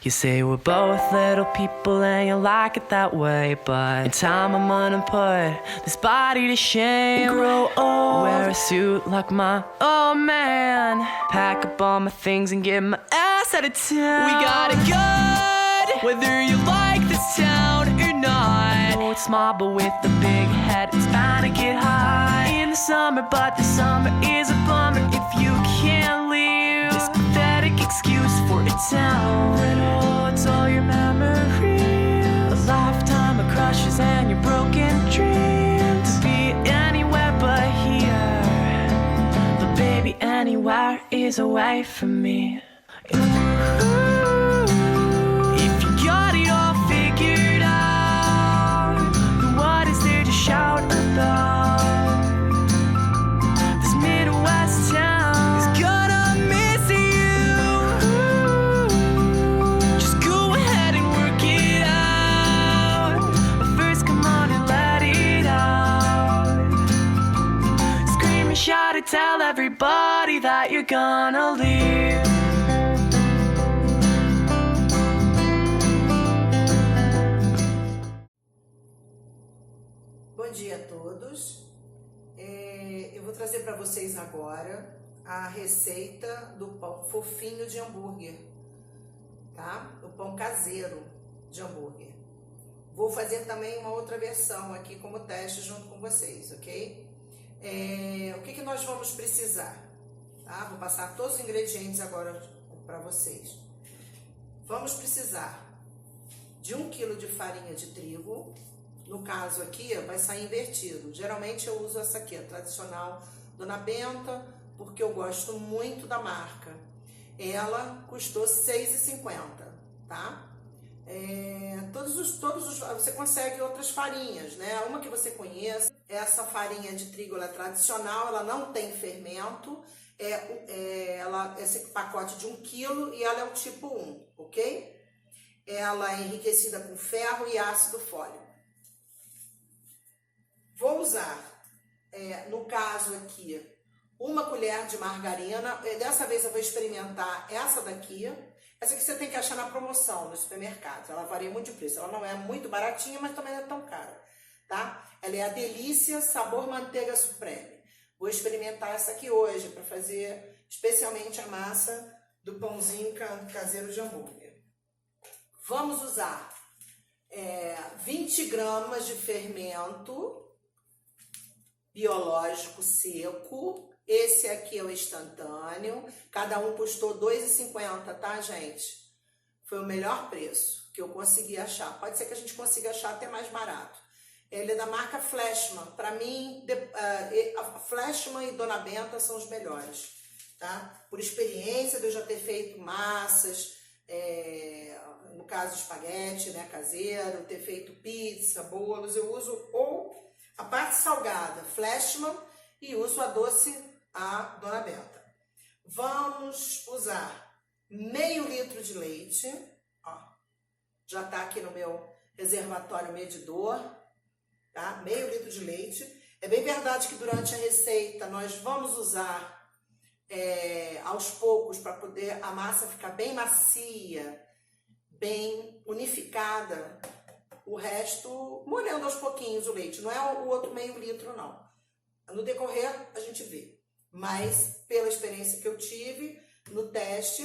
You say we're both little people and you like it that way, but in time I'm gonna put this body to shame. Grow old, wear a suit like my old man, pack up all my things and get my ass out of town. We got it good, whether you like this town or not. Oh, it's small but with a big head, it's bound to get high in the summer, but the summer is a bummer if you can't leave this pathetic excuse for a town that holds all your memories, a lifetime of crushes and your broken dreams. To be anywhere but here, but baby, anywhere is away from me. If you got it all figured out, then what is there to shout about? This Midwest town is gonna miss you. Just go ahead and work it out, but first come on and let it out. Scream and shout and tell everybody that you're gonna leave. Bom dia a todos. Eu vou trazer para vocês agora a receita do pão fofinho de hambúrguer, tá? O pão caseiro de hambúrguer. Vou fazer também uma outra versão aqui como teste junto com vocês, ok? O que nós vamos precisar? Tá? Vou passar todos os ingredientes agora para vocês. Vamos precisar de 1 kg de farinha de trigo. No caso aqui, vai sair invertido. Geralmente eu uso essa aqui, a tradicional Dona Benta, porque eu gosto muito da marca. Ela custou R$ 6,50, tá? Você consegue outras farinhas, né? Uma que você conheça, essa farinha de trigo, ela é tradicional, ela não tem fermento. Esse pacote de 1 kg e ela é o tipo 1, ok? Ela é enriquecida com ferro e ácido fólico. Vou usar, no caso aqui, 1 colher de margarina. Dessa vez eu vou experimentar essa daqui. Essa aqui você tem que achar na promoção no supermercado. Ela varia muito de preço. Ela não é muito baratinha, mas também não é tão cara, tá? Ela é a Delícia Sabor Manteiga Supreme. Vou experimentar essa aqui hoje para fazer especialmente a massa do pãozinho caseiro de hambúrguer. Vamos usar 20 gramas de fermento biológico seco. Esse aqui é o instantâneo. Cada um custou R$ 2,50, tá, gente? Foi o melhor preço que eu consegui achar. Pode ser que a gente consiga achar até mais barato. Ele é da marca Flashman. Para mim, Flashman e Dona Benta são os melhores, tá? Por experiência de eu já ter feito massas, no caso espaguete, né, caseiro, ter feito pizza, bolos, eu uso ou a parte salgada, Flashman, e uso a doce, a Dona Benta. Vamos usar meio litro de leite, ó, já tá aqui no meu reservatório medidor, tá? Meio litro de leite. É bem verdade que durante a receita nós vamos usar aos poucos para poder a massa ficar bem macia, bem unificada. O resto, molhando aos pouquinhos o leite. Não é o outro meio litro, não. No decorrer, a gente vê. Mas, pela experiência que eu tive, no teste,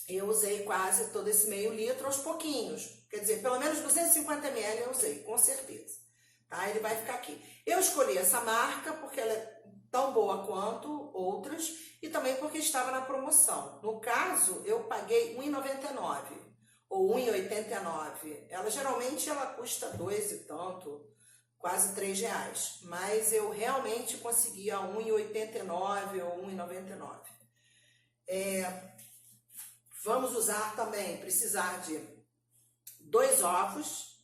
eu usei quase todo esse meio litro aos pouquinhos. Quer dizer, pelo menos 250 ml eu usei, com certeza. Tá? Ele vai ficar aqui. Eu escolhi essa marca porque ela é tão boa quanto outras e também porque estava na promoção. No caso, eu paguei R$ 1,99. Ou R$ 1,89. Geralmente ela custa 2 e tanto, quase R$3, mas eu realmente consegui a R$ 1,89 ou R$ 1,99. Vamos usar também, precisar de 2 ovos.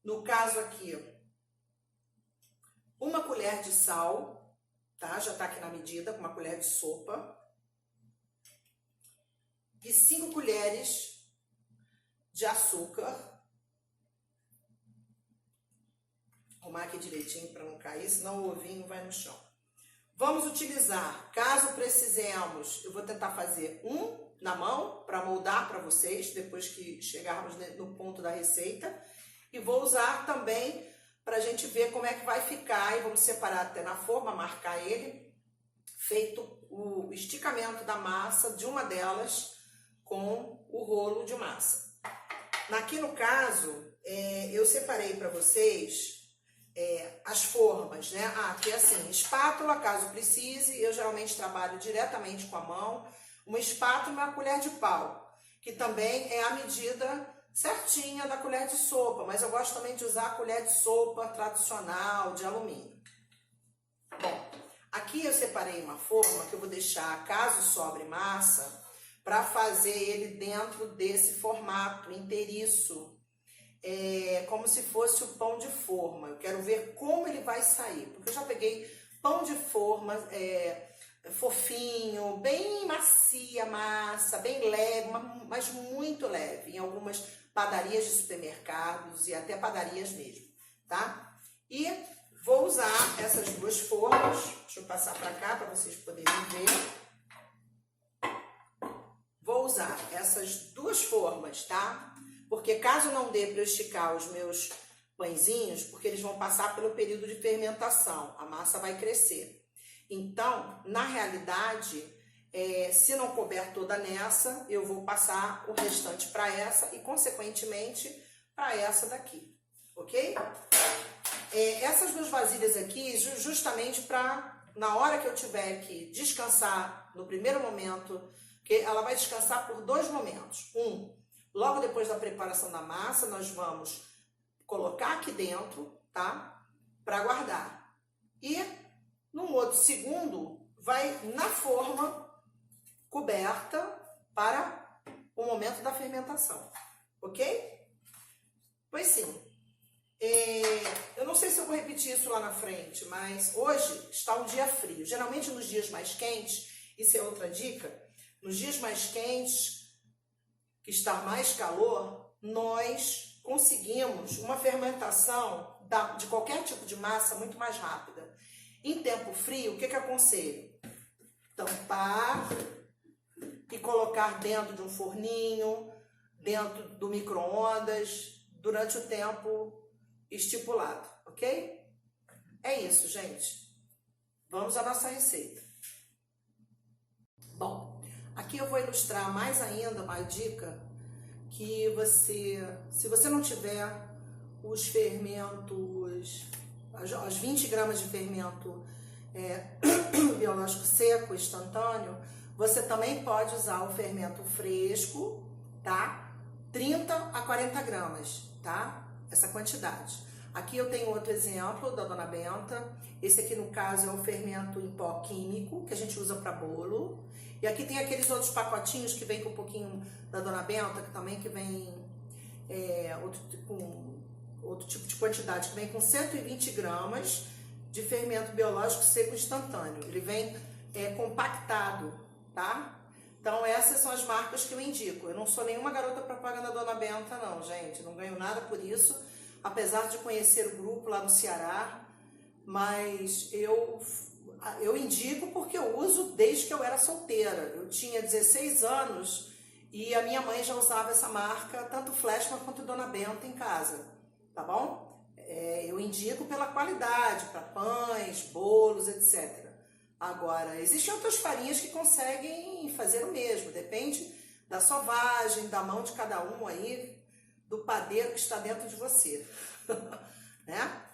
No caso aqui, 1 colher de sal, tá? Já tá aqui na medida, com 1 colher de sopa. E 5 colheres de açúcar. Vou arrumar aqui direitinho para não cair, senão o ovinho vai no chão. Vamos utilizar, caso precisemos, eu vou tentar fazer um na mão para moldar para vocês, depois que chegarmos no ponto da receita. E vou usar também para a gente ver como é que vai ficar, e vamos separar até na forma, marcar ele, feito o esticamento da massa de uma delas com o rolo de massa. Aqui no caso, eu separei para vocês as formas, né? Aqui assim, espátula, caso precise, eu geralmente trabalho diretamente com a mão, uma espátula e uma colher de pau, que também é a medida certinha da colher de sopa, mas eu gosto também de usar a colher de sopa tradicional, de alumínio. Bom, aqui eu separei uma forma que eu vou deixar, caso sobre massa, para fazer ele dentro desse formato inteiriço, como se fosse o pão de forma. Eu quero ver como ele vai sair, porque eu já peguei pão de forma fofinho, bem macia a massa, bem leve, mas muito leve, em algumas padarias de supermercados e até padarias mesmo, tá? E vou usar essas duas formas, deixa eu passar para cá para vocês poderem ver. Vou usar essas duas formas, tá? Porque caso não dê para eu esticar os meus pãezinhos, porque eles vão passar pelo período de fermentação, a massa vai crescer. Então, na realidade, se não couber toda nessa, eu vou passar o restante para essa e, consequentemente, para essa daqui, ok? Essas duas vasilhas aqui, justamente para, na hora que eu tiver que descansar, no primeiro momento, que ela vai descansar por dois momentos. Logo depois da preparação da massa, nós vamos colocar aqui dentro, tá? Para guardar. E, num outro segundo, vai na forma coberta para o momento da fermentação, ok? Pois sim. Eu não sei se eu vou repetir isso lá na frente, mas hoje está um dia frio. Geralmente nos dias mais quentes, isso é outra dica, nos dias mais quentes, que está mais calor, nós conseguimos uma fermentação de qualquer tipo de massa muito mais rápida. Em tempo frio, o que aconselho? Tampar e colocar dentro de um forninho, dentro do micro-ondas, durante o tempo estipulado, ok? É isso, gente. Vamos à nossa receita. Bom, aqui eu vou ilustrar mais ainda uma dica que se você não tiver os fermentos, as 20 gramas de fermento biológico seco, instantâneo, você também pode usar o fermento fresco, tá? 30 a 40 gramas, tá? Essa quantidade. Aqui eu tenho outro exemplo da Dona Benta. Esse aqui, no caso, é um fermento em pó químico, que a gente usa para bolo. E aqui tem aqueles outros pacotinhos que vem com um pouquinho da Dona Benta, que também vem com outro tipo de quantidade, que vem com 120 gramas de fermento biológico seco instantâneo. Ele vem compactado, tá? Então essas são as marcas que eu indico. Eu não sou nenhuma garota propaganda Dona Benta não, gente. Não ganho nada por isso, apesar de conhecer o grupo lá no Ceará. Mas eu indico porque eu uso desde que eu era solteira. Eu tinha 16 anos e a minha mãe já usava essa marca, tanto Flashman quanto Dona Benta em casa, tá bom? Eu indico pela qualidade, para pães, bolos, etc. Agora, existem outras farinhas que conseguem fazer o mesmo, depende da sovagem, da mão de cada um aí, do padeiro que está dentro de você, né?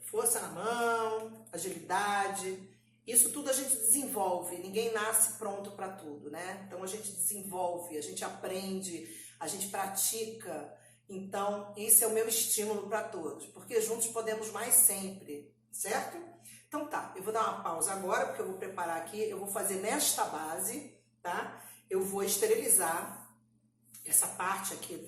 Força na mão, agilidade, isso tudo a gente desenvolve, ninguém nasce pronto para tudo, né? Então a gente desenvolve, a gente aprende, a gente pratica. Então esse é o meu estímulo para todos, porque juntos podemos mais sempre, certo? Então tá, eu vou dar uma pausa agora, porque eu vou preparar aqui, eu vou fazer nesta base, tá? Eu vou esterilizar essa parte aqui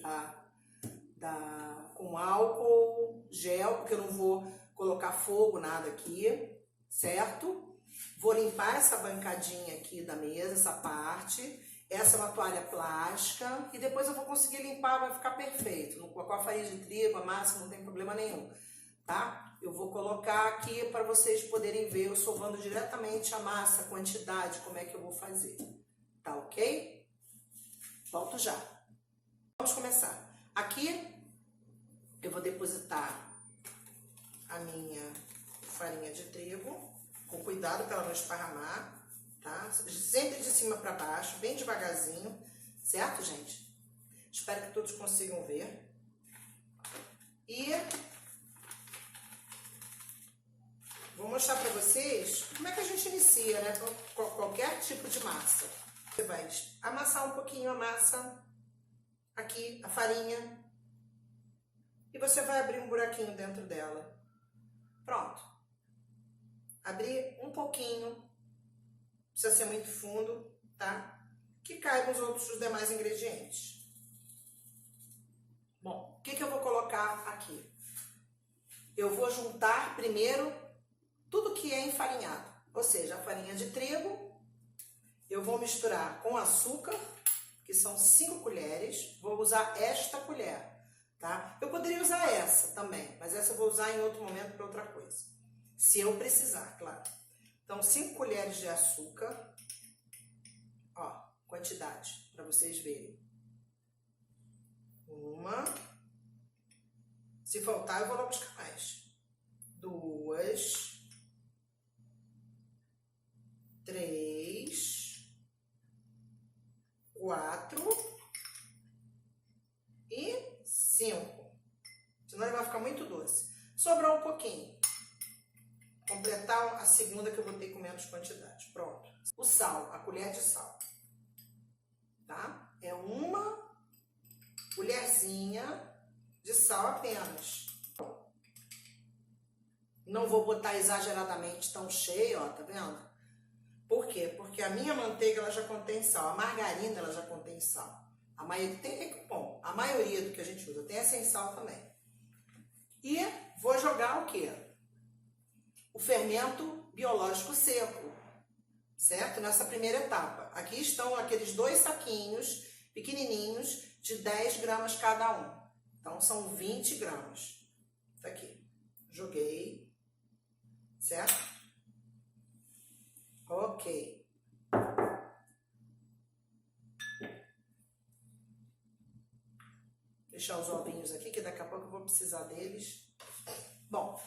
com álcool, gel, porque eu não vou colocar fogo, nada aqui, certo? Vou limpar essa bancadinha aqui da mesa, essa parte. Essa é uma toalha plástica e depois eu vou conseguir limpar, vai ficar perfeito. Com a farinha de trigo, a massa, não tem problema nenhum, tá? Eu vou colocar aqui para vocês poderem ver eu sovando diretamente a massa, a quantidade, como é que eu vou fazer. Tá ok? Volto já. Vamos começar. Aqui eu vou depositar a minha farinha de trigo, com cuidado para ela não esparramar, tá? Sempre de cima para baixo, bem devagarzinho, certo, gente? Espero que todos consigam ver. E vou mostrar para vocês como é que a gente inicia, né? Qualquer tipo de massa. Você vai amassar um pouquinho a massa, aqui, a farinha, e você vai abrir um buraquinho dentro dela. Pronto. Abrir um pouquinho, não precisa ser muito fundo, tá? Que caibam os demais ingredientes. Bom, o que eu vou colocar aqui? Eu vou juntar primeiro tudo que é enfarinhado, ou seja, a farinha de trigo, eu vou misturar com açúcar, que são 5 colheres, vou usar esta colher, tá? Eu poderia usar essa também, mas essa eu vou usar em outro momento para outra coisa, se eu precisar, claro. Então, 5 colheres de açúcar, ó, quantidade, para vocês verem. Uma, se faltar eu vou lá buscar mais. 2, 3, 4 e 5. Senão ele vai ficar muito doce. Sobrou um pouquinho. Completar a segunda que eu botei com menos quantidade. Pronto. O sal, a colher de sal. Tá? É uma colherzinha de sal apenas. Não vou botar exageradamente tão cheio, ó, tá vendo? Por quê? Porque a minha manteiga ela já contém sal, a margarina ela já contém sal. A maioria do que a gente usa tem sem sal também. E vou jogar o quê? O fermento biológico seco, certo? Nessa primeira etapa. Aqui estão aqueles 2 saquinhos pequenininhos de 10 gramas cada um. Então, são 20 gramas. Tá aqui. Joguei. Certo? Ok. Deixar os ovinhos aqui, que daqui a pouco eu vou precisar deles. Bom,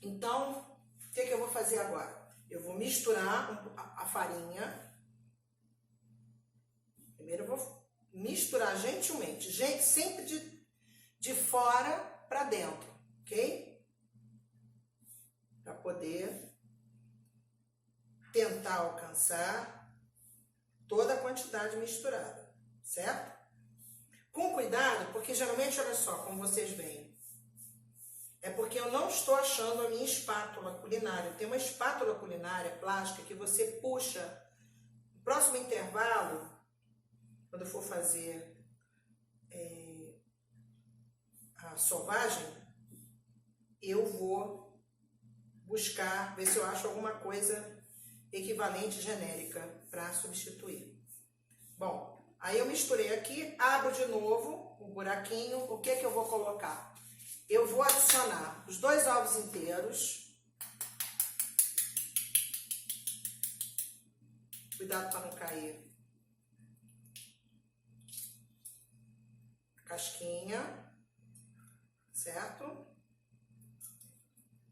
então, o que eu vou fazer agora? Eu vou misturar a farinha. Primeiro eu vou misturar gentilmente. Gente, sempre de fora para dentro, ok? Para poder tentar alcançar toda a quantidade misturada, certo? Com cuidado, porque geralmente, olha só, como vocês veem, é porque eu não estou achando a minha espátula culinária. Tem uma espátula culinária plástica que você puxa. No próximo intervalo, quando eu for fazer a sovagem, eu vou buscar, ver se eu acho alguma coisa equivalente genérica para substituir. Bom, aí eu misturei aqui, abro de novo o buraquinho. O que eu vou colocar? Eu vou adicionar os 2 ovos inteiros. Cuidado para não cair a casquinha, certo?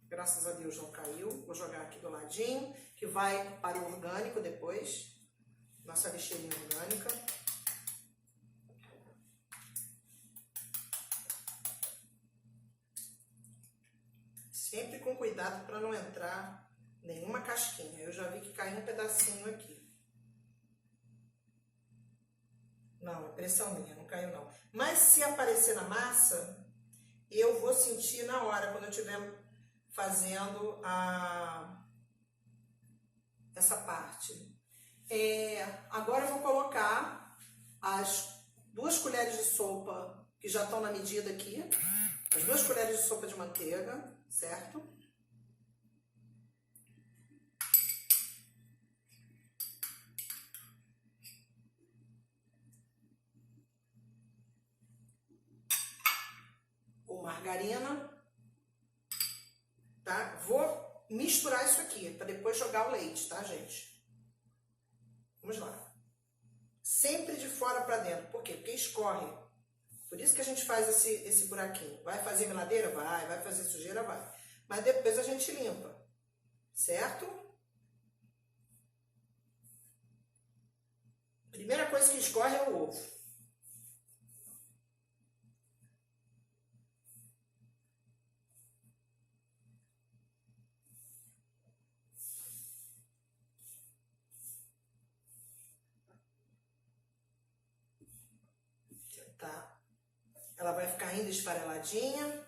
Graças a Deus não caiu. Vou jogar aqui do ladinho, que vai para o orgânico depois. Nossa lixeirinha orgânica. Sempre com cuidado para não entrar nenhuma casquinha. Eu já vi que caiu um pedacinho aqui. Não, é pressão minha, não caiu não. Mas se aparecer na massa, eu vou sentir na hora, quando eu estiver fazendo essa parte. Agora eu vou colocar as 2 colheres de sopa, que já estão na medida aqui. As 2 colheres de sopa de manteiga, certo? Ou margarina. tá? Vou misturar isso aqui para depois jogar o leite, tá, gente? Vamos lá. Sempre de fora para dentro. Por quê? Porque escorre. Por isso que a gente faz esse buraquinho. Vai fazer meladeira? Vai. Vai fazer sujeira? Vai. Mas depois a gente limpa. Certo? Primeira coisa que escorre é o ovo. Tá? Ela vai ficar ainda esfareladinha.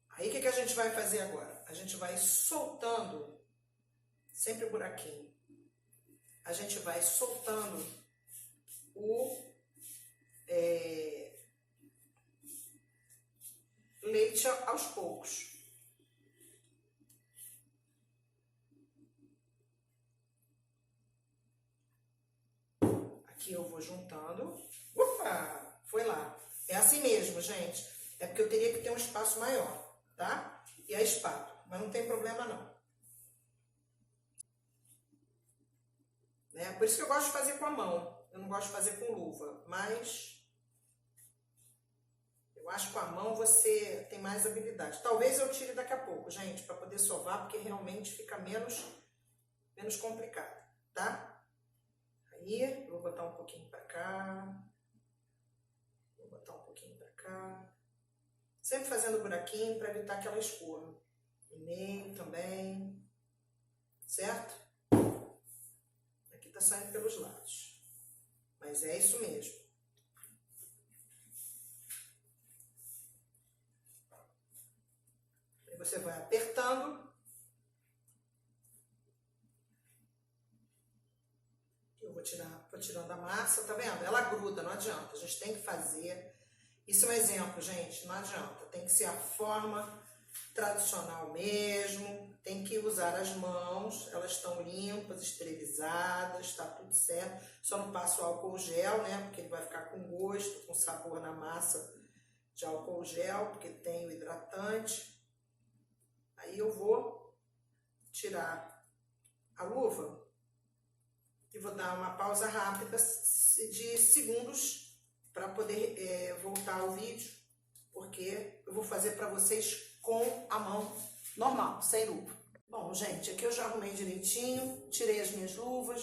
Aí, o que a gente vai fazer agora? A gente vai soltando, sempre o buraquinho. A gente vai soltando o leite aos poucos. Aqui eu vou juntando. Opa! Foi lá. É assim mesmo, gente. É porque eu teria que ter um espaço maior, tá? E a espátula. Mas não tem problema, não. Né? Por isso que eu gosto de fazer com a mão. Eu não gosto de fazer com luva. Mas eu acho que com a mão você tem mais habilidade. Talvez eu tire daqui a pouco, gente, para poder sovar, porque realmente fica menos complicado, tá? Aí, eu vou botar um pouquinho pra cá. Vou botar um pouquinho pra cá. Sempre fazendo buraquinho para evitar que ela escorra. No meio também. Certo? Aqui tá saindo pelos lados. Mas é isso mesmo. Aí você vai apertando. Vou tirando a massa, tá vendo? Ela gruda, não adianta. A gente tem que fazer. Isso é um exemplo, gente. Não adianta. Tem que ser a forma tradicional mesmo. Tem que usar as mãos. Elas estão limpas, esterilizadas, tá tudo certo. Só não passo o álcool gel, né? Porque ele vai ficar com gosto, com sabor na massa de álcool gel, porque tem o hidratante. Aí eu vou tirar a luva. E vou dar uma pausa rápida de segundos para poder voltar ao vídeo, porque eu vou fazer para vocês com a mão normal, sem luva. Bom, gente, aqui eu já arrumei direitinho, tirei as minhas luvas,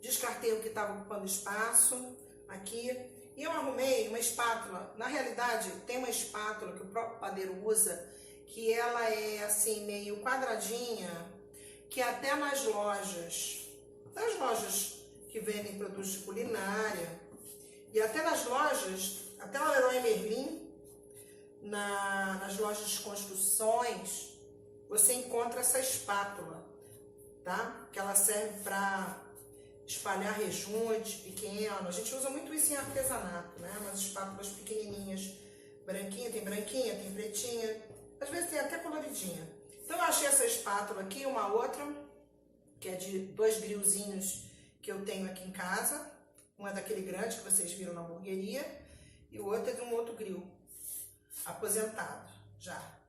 descartei o que estava ocupando espaço aqui, e eu arrumei uma espátula. Na realidade, tem uma espátula que o próprio padeiro usa, que ela é assim, meio quadradinha, que até nas lojas que vendem produtos de culinária e até nas lojas, até na Leroy Merlin, nas lojas de construções, você encontra essa espátula, tá? Que ela serve para espalhar rejunte pequeno. A gente usa muito isso em artesanato, né? Umas espátulas pequenininhas, branquinha, tem pretinha, às vezes tem até coloridinha. Então eu achei essa espátula aqui, uma outra, que é de 2 grillzinhos que eu tenho aqui em casa. Um é daquele grande que vocês viram na hamburgueria e o outro é de um outro grill aposentado já.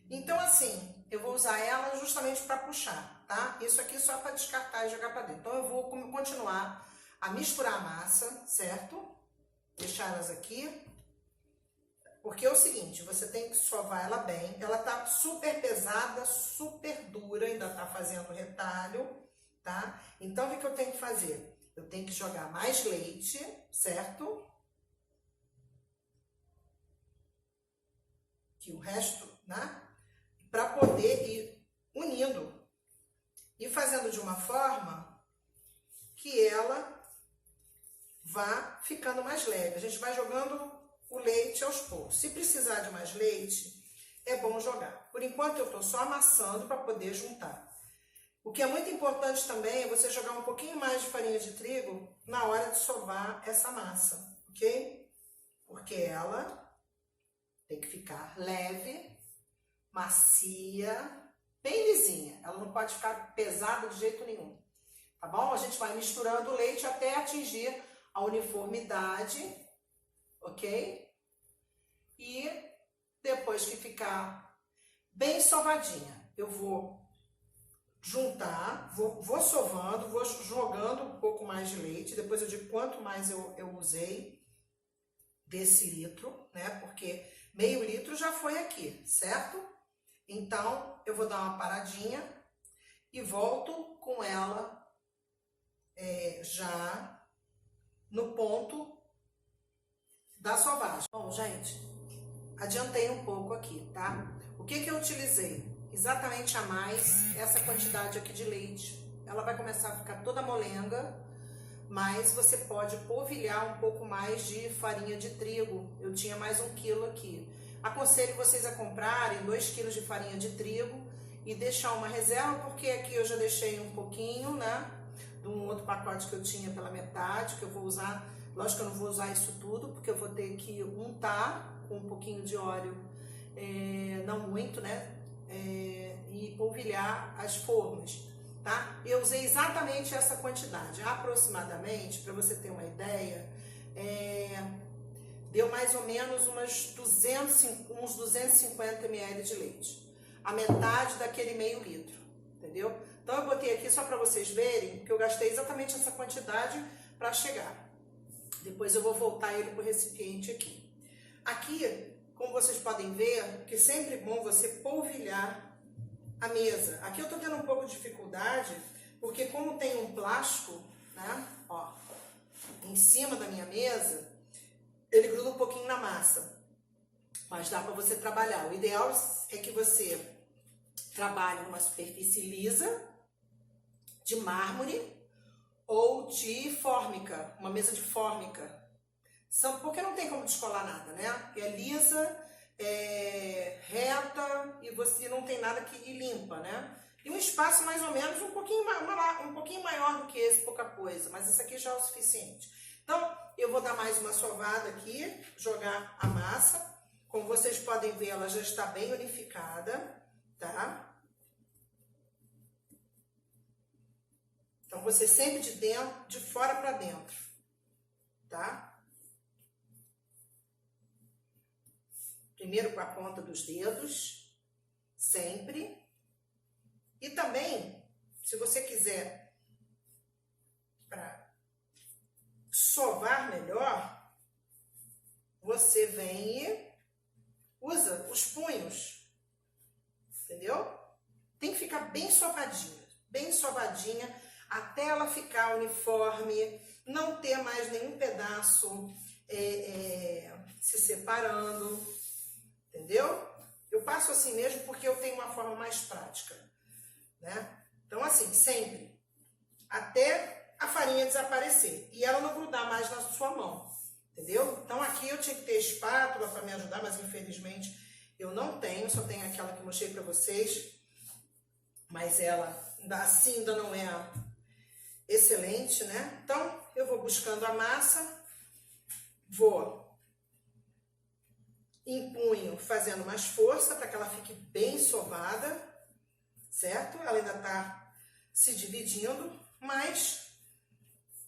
Então assim, eu vou usar ela justamente para puxar, tá? Isso aqui só para descartar e jogar para dentro. Então eu vou continuar a misturar a massa, certo? Deixar elas aqui. Porque é o seguinte, você tem que sovar ela bem. Ela tá super pesada, super dura, ainda tá fazendo retalho, tá? Então, o que eu tenho que fazer? Eu tenho que jogar mais leite, certo? Que o resto, né? Para poder ir unindo. E fazendo de uma forma que ela vá ficando mais leve. A gente vai jogando o leite aos poucos. Se precisar de mais leite, é bom jogar. Por enquanto eu estou só amassando para poder juntar. O que é muito importante também é você jogar um pouquinho mais de farinha de trigo na hora de sovar essa massa, ok? Porque ela tem que ficar leve, macia, bem lisinha. Ela não pode ficar pesada de jeito nenhum, tá bom? A gente vai misturando o leite até atingir a uniformidade, ok? e depois que ficar bem sovadinha, eu vou juntar, vou sovando, vou jogando um pouco mais de leite, depois eu digo quanto mais eu usei desse litro, né? Porque meio litro já foi aqui, certo? Então, eu vou dar uma paradinha e volto com ela já no ponto da sovagem. Bom, gente, adiantei um pouco aqui, tá? O que eu utilizei? Exatamente a mais essa quantidade aqui de leite. Ela vai começar a ficar toda molenga, mas você pode polvilhar um pouco mais de farinha de trigo. Eu tinha mais 1 quilo aqui. Aconselho vocês a comprarem 2 quilos de farinha de trigo e deixar uma reserva, porque aqui eu já deixei um pouquinho, né? De um outro pacote que eu tinha pela metade, que eu vou usar. Lógico que eu não vou usar isso tudo, porque eu vou ter que untar com um pouquinho de óleo, não muito, né? E polvilhar as formas, tá? Eu usei exatamente essa quantidade, aproximadamente, para você ter uma ideia, deu mais ou menos uns 250 ml de leite, a metade daquele meio litro, entendeu? Então eu botei aqui só para vocês verem que eu gastei exatamente essa quantidade para chegar. Depois eu vou voltar ele pro recipiente aqui. Aqui, como vocês podem ver, que é sempre bom você polvilhar a mesa. Aqui eu tô tendo um pouco de dificuldade, porque como tem um plástico, né, ó, em cima da minha mesa, ele gruda um pouquinho na massa. Mas dá para você trabalhar. O ideal é que você trabalhe numa superfície lisa, de mármore ou de fórmica, uma mesa de fórmica. Porque não tem como descolar nada, né? É lisa, reta e você não tem nada que limpa, né? E um espaço mais ou menos um pouquinho maior do que esse, pouca coisa, mas isso aqui já é o suficiente. Então, eu vou dar mais uma sovada aqui, jogar a massa. Como vocês podem ver, ela já está bem unificada, tá? Então, você sempre de fora para dentro, tá? Primeiro com a ponta dos dedos, sempre. E também, se você quiser para sovar melhor, você vem e usa os punhos, entendeu? Tem que ficar bem sovadinha, até ela ficar uniforme, não ter mais nenhum pedaço se separando, entendeu? Eu passo assim mesmo porque eu tenho uma forma mais prática, né? Então assim, sempre, até a farinha desaparecer e ela não grudar mais na sua mão, entendeu? Então aqui eu tinha que ter espátula para me ajudar, mas infelizmente eu não tenho, só tenho aquela que eu mostrei para vocês, mas ela assim ainda não é excelente, né? Então eu vou buscando a massa, vou empunho fazendo mais força para que ela fique bem sovada, certo? Ela ainda tá se dividindo, mas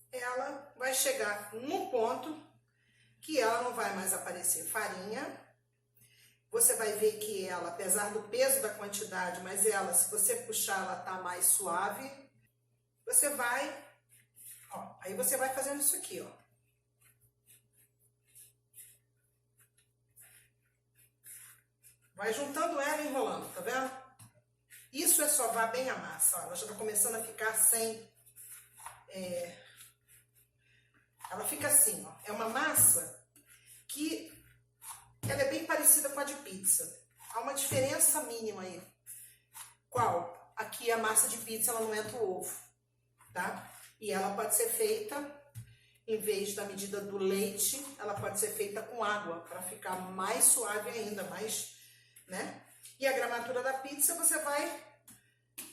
ela vai chegar num ponto que ela não vai mais aparecer farinha. Você vai ver que ela, apesar do peso da quantidade, mas ela, se você puxar, ela tá mais suave. Você vai, ó, aí você vai fazendo isso aqui, ó. Vai juntando ela e enrolando, tá vendo? Isso é sovar bem a massa, ó. Ela já tá começando a ficar sem... Ela fica assim, ó. É uma massa que ela é bem parecida com a de pizza. Há uma diferença mínima aí. Qual? Aqui a massa de pizza, ela não entra o ovo, tá? E ela pode ser feita, em vez da medida do leite, ela pode ser feita com água, para ficar mais suave ainda, mais, né? E a gramatura da pizza você vai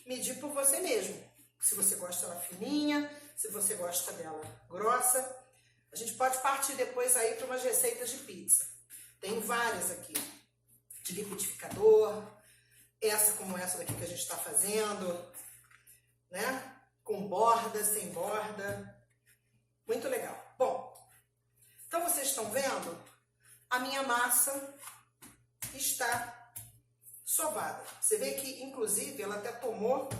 medir por você mesmo. Se você gosta dela fininha, se você gosta dela grossa. A gente pode partir depois aí para umas receitas de pizza. Tenho várias aqui, de liquidificador, essa como essa daqui que a gente está fazendo, né? Com borda, sem borda, muito legal. Bom, então vocês estão vendo? a minha massa está sovada. Você vê que, inclusive, ela até tomou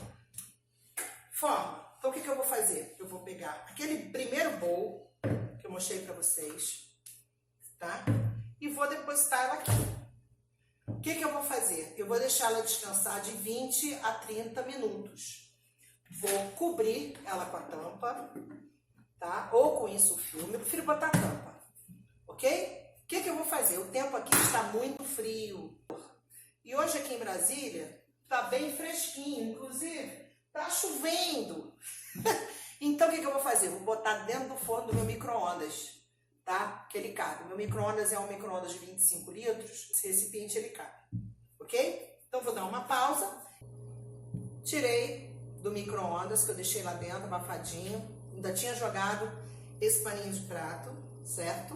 forma. Então, o que eu vou fazer? Eu vou pegar aquele primeiro bowl que eu mostrei para vocês, tá? E vou depositar ela aqui. O que eu vou fazer? Eu vou deixar ela descansar de 20 a 30 minutos. Vou cobrir ela com a tampa, tá? Ou com isso o filme. Eu prefiro botar a tampa, ok? O que eu vou fazer? O tempo aqui está muito frio. E hoje aqui em Brasília tá bem fresquinho, inclusive tá chovendo. Então, o que eu vou fazer? Eu vou botar dentro do forno do meu micro-ondas, tá? Que ele cabe. Meu micro-ondas é um micro-ondas de 25 litros. Esse recipiente, ele cabe. Ok? Então, vou dar uma pausa. Tirei do micro-ondas, que eu deixei lá dentro, abafadinho. Ainda tinha jogado esse paninho de prato, certo?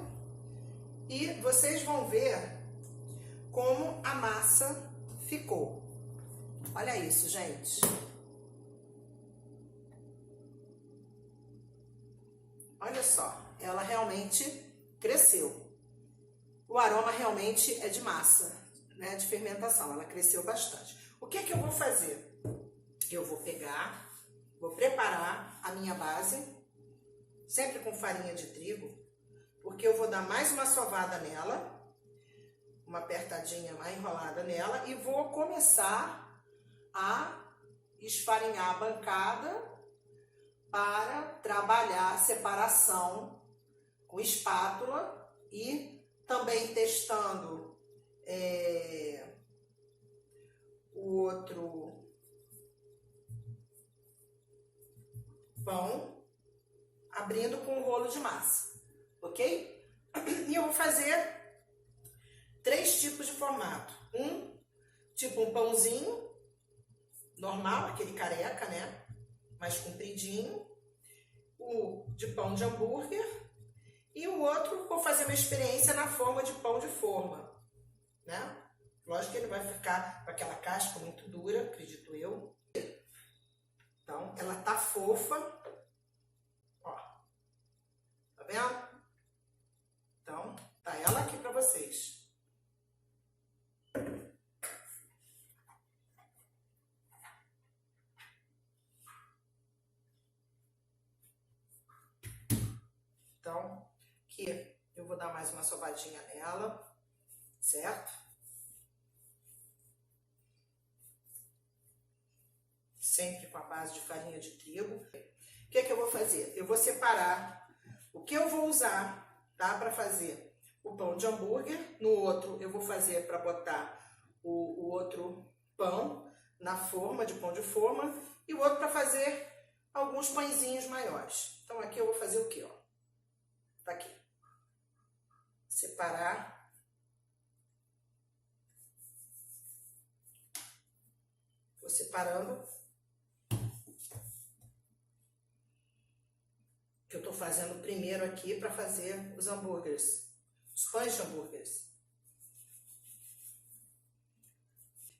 E vocês vão ver como a massa ficou. Olha isso, gente. Olha só, ela realmente cresceu. O aroma realmente é de massa, né, de fermentação, ela cresceu bastante. O que eu vou fazer? Eu vou pegar, vou preparar a minha base, sempre com farinha de trigo, porque eu vou dar mais uma sovada nela, uma apertadinha, uma enrolada nela, e vou começar a esfarinhar a bancada para trabalhar a separação com espátula e também testando o outro pão, abrindo com o rolo de massa, ok? E eu vou fazer 3 tipos de formato. Tipo um pãozinho normal, aquele careca, né? Mais compridinho. O de pão de hambúrguer. E o outro, vou fazer uma experiência na forma de pão de forma, né? Lógico que ele vai ficar com aquela casca muito dura, acredito eu. Então, ela tá fofa. Ó. Tá vendo? Então, tá ela aqui pra vocês. Então, aqui eu vou dar mais uma sovadinha nela, certo? Sempre com a base de farinha de trigo. O que eu vou fazer? Eu vou separar o que eu vou usar, tá? Para fazer o pão de hambúrguer. No outro, eu vou fazer para botar o outro pão na forma de pão de forma. E o outro para fazer alguns pãezinhos maiores. Então, aqui eu vou fazer o quê, ó? Tá aqui. Separar. Vou separando. Que eu tô fazendo primeiro aqui para fazer os hambúrgueres. Os pães de hambúrgueres.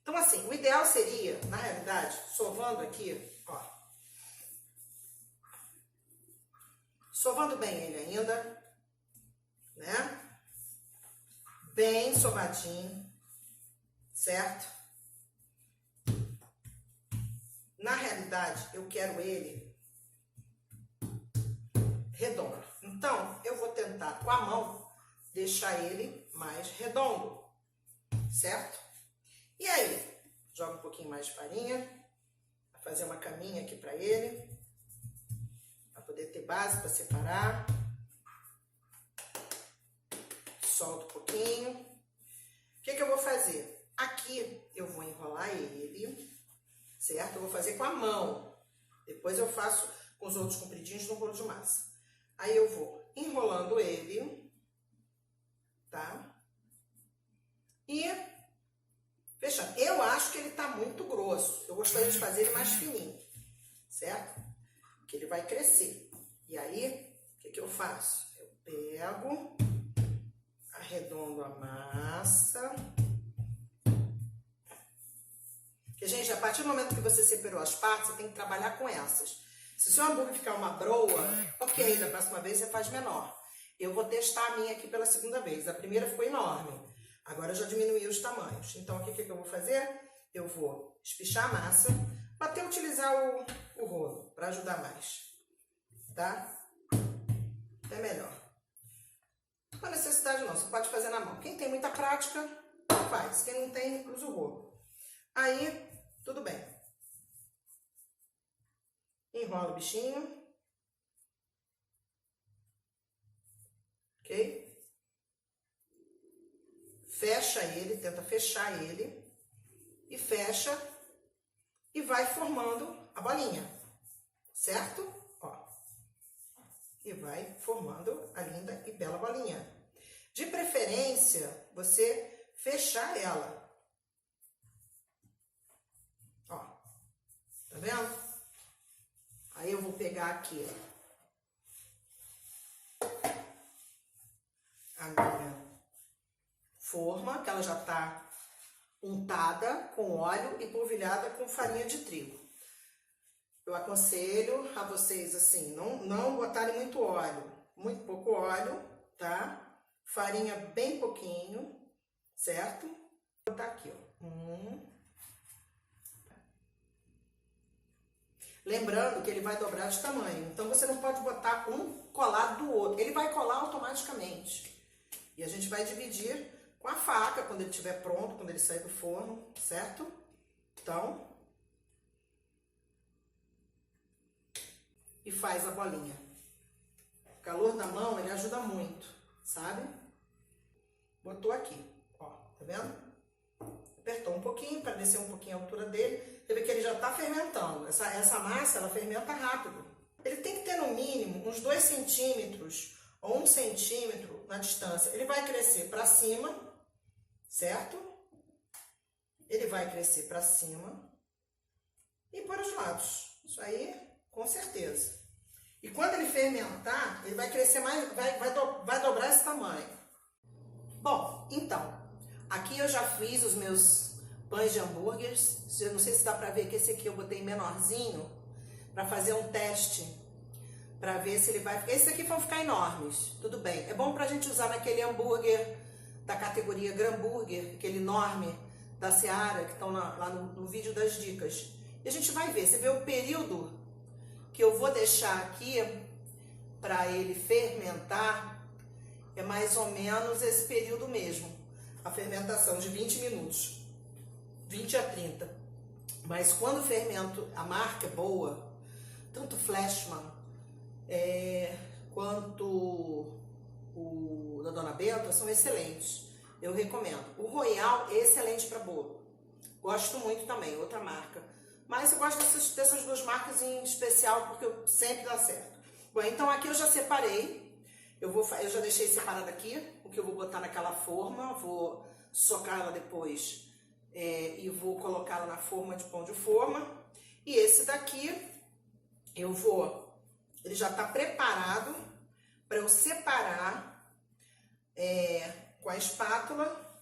Então, assim, o ideal seria, na realidade, sovando aqui, ó. Sovando bem ele ainda, né? Bem sovadinho, certo? Na realidade, eu quero ele redondo. Então, eu vou tentar com a mão deixar ele mais redondo, certo? E aí, joga um pouquinho mais de farinha, vai fazer uma caminha aqui para ele. Poder ter base para separar. Solto um pouquinho. O que eu vou fazer? Aqui eu vou enrolar ele, certo? Eu vou fazer com a mão. Depois eu faço com os outros compridinhos no rolo de massa. Aí eu vou enrolando ele, tá? E fechando. Eu acho que ele tá muito grosso. Eu gostaria de fazer ele mais fininho, certo? Que ele vai crescer. E aí, o que eu faço? Eu pego, arredondo a massa. Porque, gente, a partir do momento que você separou as partes, você tem que trabalhar com essas. Se o seu hambúrguer ficar uma broa, ok, da próxima vez você faz menor. Eu vou testar a minha aqui pela segunda vez. A primeira ficou enorme. Agora eu já diminuí os tamanhos. Então, o que eu vou fazer? Eu vou espichar a massa, para até utilizar o rolo, para ajudar mais. Tá? É melhor. Não há necessidade não, você pode fazer na mão. Quem tem muita prática, faz. Quem não tem, usa o rolo. Aí, tudo bem. Enrola o bichinho. Ok? Fecha ele, tenta fechar ele. E fecha e vai formando a bolinha. Certo? Ó. E vai formando a linda e bela bolinha. De preferência, você fechar ela. Ó. Tá vendo? Aí eu vou pegar aqui a minha forma, que ela já tá untada com óleo e polvilhada com farinha de trigo. Eu aconselho a vocês, assim, não botarem muito óleo, muito pouco óleo, tá? Farinha bem pouquinho, certo? Vou botar aqui, ó. Lembrando que ele vai dobrar de tamanho, então você não pode botar um colado do outro, ele vai colar automaticamente. E a gente vai dividir com a faca quando ele estiver pronto, quando ele sair do forno, certo? Então, e faz a bolinha. O calor da mão, ele ajuda muito, sabe? Botou aqui, ó, tá vendo? Apertou um pouquinho para descer um pouquinho a altura dele. Você vê que ele já está fermentando. Essa massa, ela fermenta rápido. Ele tem que ter no mínimo uns 2 centímetros ou 1 centímetro na distância. Ele vai crescer para cima, certo? Ele vai crescer para cima e para os lados. Isso aí, com certeza. E quando ele fermentar, ele vai crescer mais, vai dobrar esse tamanho. Bom, então, aqui eu já fiz os meus pães de hambúrgueres. Eu não sei se dá pra ver que esse aqui eu botei menorzinho pra fazer um teste, pra ver se ele vai... Esses aqui vão ficar enormes, tudo bem. É bom pra gente usar naquele hambúrguer da categoria Gramburger, aquele enorme da Seara, que estão lá no vídeo das dicas. E a gente vai ver, você vê o período que eu vou deixar aqui pra ele fermentar, é mais ou menos esse período mesmo. A fermentação de 20 minutos. 20 a 30. Mas quando o fermento, a marca é boa, tanto Flashman quanto o da Dona Benta são excelentes. Eu recomendo. O Royal é excelente para bolo. Gosto muito também, outra marca. Mas eu gosto dessas duas marcas em especial porque sempre dá certo. Bom, então aqui eu já separei. Eu já deixei separado aqui o que eu vou botar naquela forma. Vou socar ela depois. E vou colocá-la na forma de pão de forma. E esse daqui, ele já está preparado para eu separar com a espátula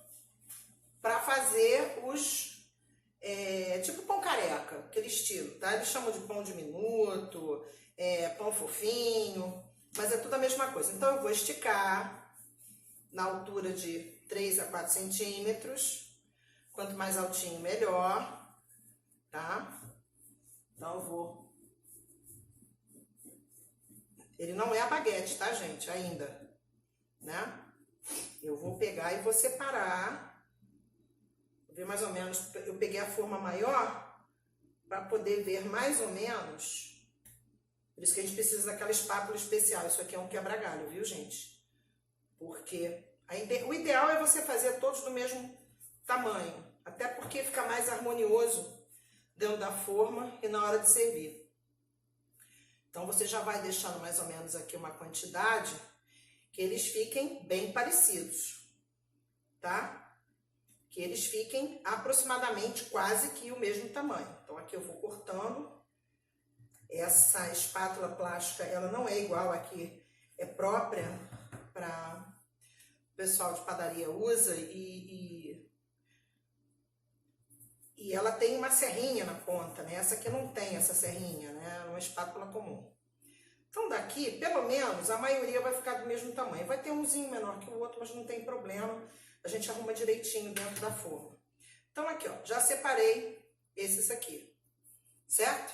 para fazer os, tipo pão careca, aquele estilo, tá? Eles chamam de pão diminuto, pão fofinho, mas é tudo a mesma coisa. Então eu vou esticar na altura de 3 a 4 centímetros. Quanto mais altinho, melhor, tá? Então, eu vou... Ele não é a baguete, tá, gente? Ainda, né? Eu vou pegar e vou separar. Vou ver mais ou menos... Eu peguei a forma maior para poder ver mais ou menos. Por isso que a gente precisa daquela espátula especial. Isso aqui é um quebra-galho, viu, gente? Porque o ideal é você fazer todos do mesmo tamanho, até porque fica mais harmonioso dentro da forma e na hora de servir. Então você já vai deixando mais ou menos aqui uma quantidade que eles fiquem bem parecidos, tá? Que eles fiquem aproximadamente quase que o mesmo tamanho. Então aqui eu vou cortando. Essa espátula plástica, ela não é igual aqui, é própria para o pessoal de padaria usa e ela tem uma serrinha na ponta, né? Essa aqui não tem essa serrinha, né? É uma espátula comum. Então daqui, pelo menos, a maioria vai ficar do mesmo tamanho. Vai ter umzinho menor que o outro, mas não tem problema. A gente arruma direitinho dentro da forma. Então aqui, ó, já separei esses aqui, certo?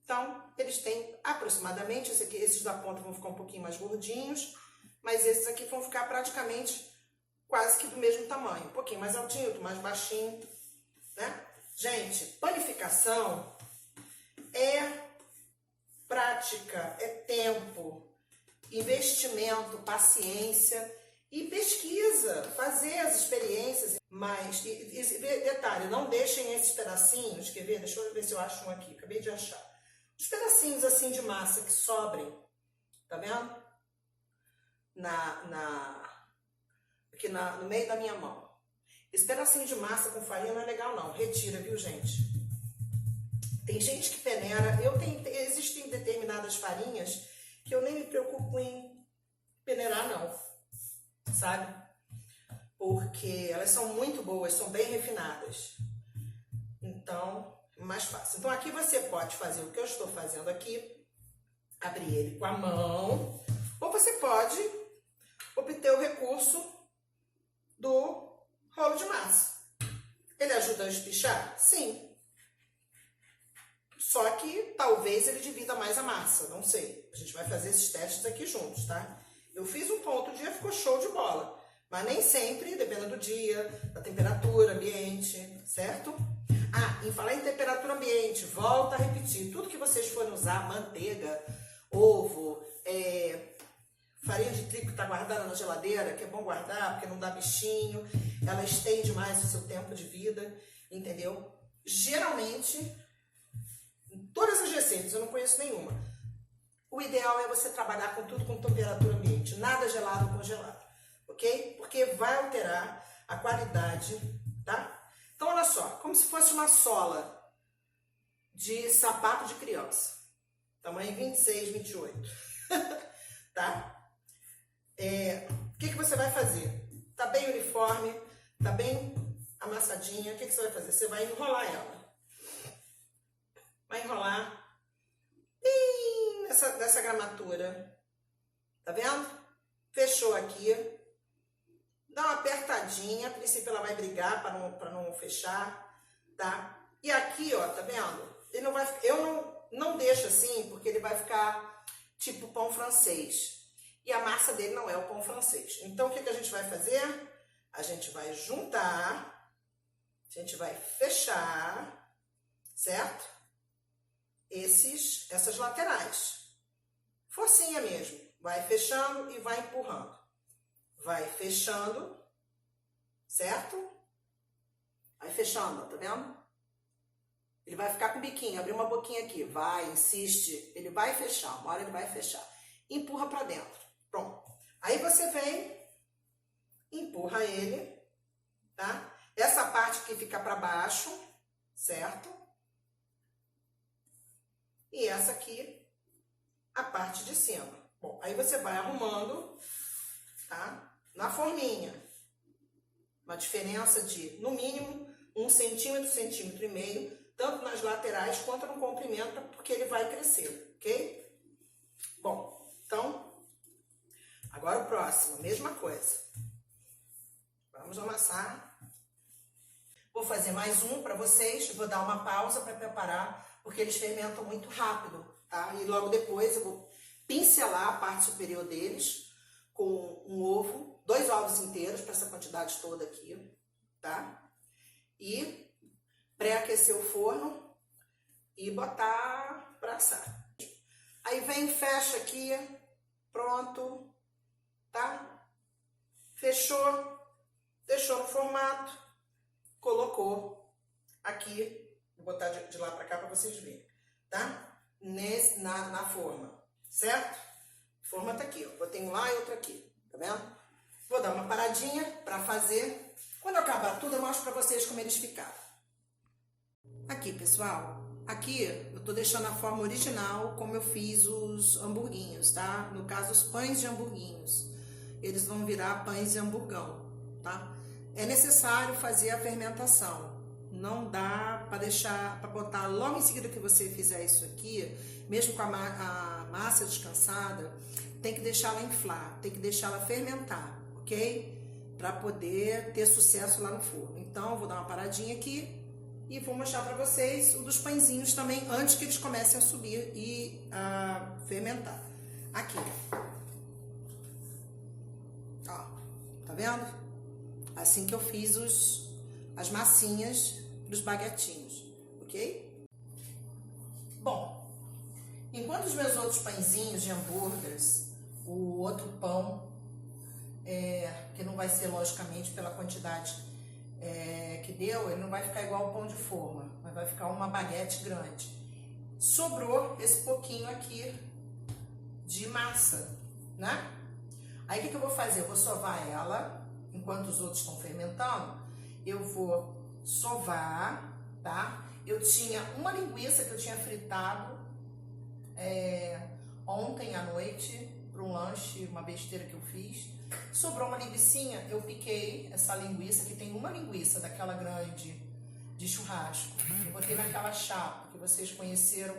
Então, eles têm aproximadamente, esses da ponta vão ficar um pouquinho mais gordinhos, mas esses aqui vão ficar praticamente quase que do mesmo tamanho. Um pouquinho mais altinho, outro mais baixinho, né? Gente, panificação é prática, é tempo, investimento, paciência e pesquisa, fazer as experiências. Mas, detalhe, não deixem esses pedacinhos, quer ver? Deixa eu ver se eu acho um aqui, acabei de achar. Os pedacinhos assim de massa que sobrem, tá vendo? Aqui no meio da minha mão. Esse pedacinho de massa com farinha não é legal não, retira, viu gente? Tem gente que peneira, existem determinadas farinhas que eu nem me preocupo em peneirar não, sabe? Porque elas são muito boas, são bem refinadas. Então, é mais fácil. Então, aqui você pode fazer o que eu estou fazendo aqui, abrir ele com a mão, ou você pode obter o recurso do rolo de massa. Ele ajuda a espichar? Sim. Só que talvez ele divida mais a massa, não sei. A gente vai fazer esses testes aqui juntos, tá? Eu fiz um pão outro dia, ficou show de bola. Mas nem sempre, dependendo do dia, da temperatura ambiente, certo? Ah, em falar em temperatura ambiente, volta a repetir. Tudo que vocês forem usar, manteiga, ovo, farinha de trigo que está guardada na geladeira, que é bom guardar, porque não dá bichinho, ela estende mais o seu tempo de vida, entendeu? Geralmente, em todas as receitas, eu não conheço nenhuma, o ideal é você trabalhar com tudo com temperatura ambiente, nada gelado ou congelado, ok? Porque vai alterar a qualidade, tá? Então, olha só, como se fosse uma sola de sapato de criança, tamanho 26, 28, tá? O que você vai fazer? Tá bem uniforme, tá bem amassadinha, o que você vai fazer? Você vai enrolar ela. Vai enrolar bem nessa gramatura. Tá vendo? Fechou aqui. Dá uma apertadinha, a princípio ela vai brigar para não fechar, tá? E aqui, ó, tá vendo? Ele não vai, eu não deixo assim, porque ele vai ficar tipo pão francês. E a massa dele não é o pão francês. Então, o que a gente vai fazer? A gente vai juntar, a gente vai fechar, certo? Essas laterais. Forcinha mesmo. Vai fechando e vai empurrando. Vai fechando, certo? Vai fechando, tá vendo? Ele vai ficar com o biquinho, abrir uma boquinha aqui. Vai, insiste. Ele vai fechar, uma hora ele vai fechar. Empurra pra dentro. Pronto. Aí você vem, empurra ele, tá? Essa parte que fica pra baixo, certo? E essa aqui, a parte de cima. Bom, aí você vai arrumando, tá? Na forminha. Uma diferença de, no mínimo, 1 centímetro, 1,5 centímetros, tanto nas laterais quanto no comprimento, porque ele vai crescer, ok? Bom, então, agora o próximo, mesma coisa. Vamos amassar. Vou fazer mais um para vocês, vou dar uma pausa para preparar, porque eles fermentam muito rápido, tá? E logo depois eu vou pincelar a parte superior deles com um ovo, 2 ovos inteiros para essa quantidade toda aqui, tá? E pré-aquecer o forno e botar para assar. Aí vem, fecha aqui, pronto, tá? Fechou, deixou no formato, colocou aqui, vou botar de lá para cá para vocês verem, tá? Na forma, certo? A forma tá aqui, ó. Botei um lá e outro aqui, tá vendo? Vou dar uma paradinha para fazer. Quando acabar tudo, eu mostro para vocês como eles ficaram. Aqui, pessoal, aqui eu tô deixando a forma original como eu fiz os hamburguinhos, tá? No caso, os pães de hamburguinhos. Eles vão virar pães de hamburgão, tá? É necessário fazer a fermentação. não dá para deixar, para botar logo em seguida que você fizer isso aqui, mesmo com a massa descansada, tem que deixá-la inflar, tem que deixá-la fermentar, ok? Para poder ter sucesso lá no forno. Então, eu vou dar uma paradinha aqui e vou mostrar para vocês o dos pãezinhos também, antes que eles comecem a subir e a fermentar. Aqui, ó, tá vendo? Assim que eu fiz as massinhas dos baguetinhos, ok? Bom, enquanto os meus outros pãezinhos de hambúrgueres, o outro pão, que não vai ser logicamente pela quantidade que deu, ele não vai ficar igual o pão de forma, mas vai ficar uma baguete grande. Sobrou esse pouquinho aqui de massa, né? Aí o que eu vou fazer? Eu vou sovar ela, enquanto os outros estão fermentando, eu vou sovar, tá? Eu tinha uma linguiça que eu tinha fritado ontem à noite para um lanche, uma besteira que eu fiz. Sobrou uma linguicinha, eu piquei essa linguiça, que tem uma linguiça daquela grande de churrasco. Eu botei naquela chapa que vocês conheceram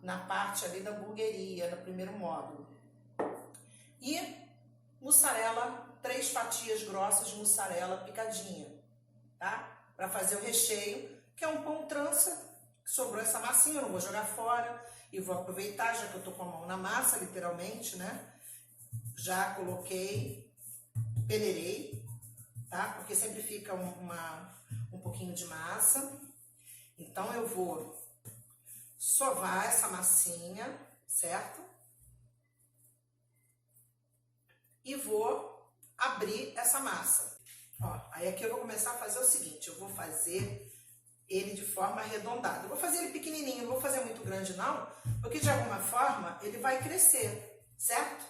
na parte ali da hamburgueria, no primeiro módulo. E mussarela, 3 fatias grossas de mussarela picadinha, tá? Para fazer o recheio, que é um pão trança, que sobrou essa massinha, eu não vou jogar fora e vou aproveitar, já que eu tô com a mão na massa, literalmente, né? Já coloquei, peneirei, tá? Porque sempre fica um pouquinho de massa. Então, eu vou sovar essa massinha, certo? E vou abrir essa massa. Ó, aí aqui eu vou começar a fazer o seguinte, eu vou fazer ele de forma arredondada. Eu vou fazer ele pequenininho, não vou fazer muito grande não, porque de alguma forma ele vai crescer, certo?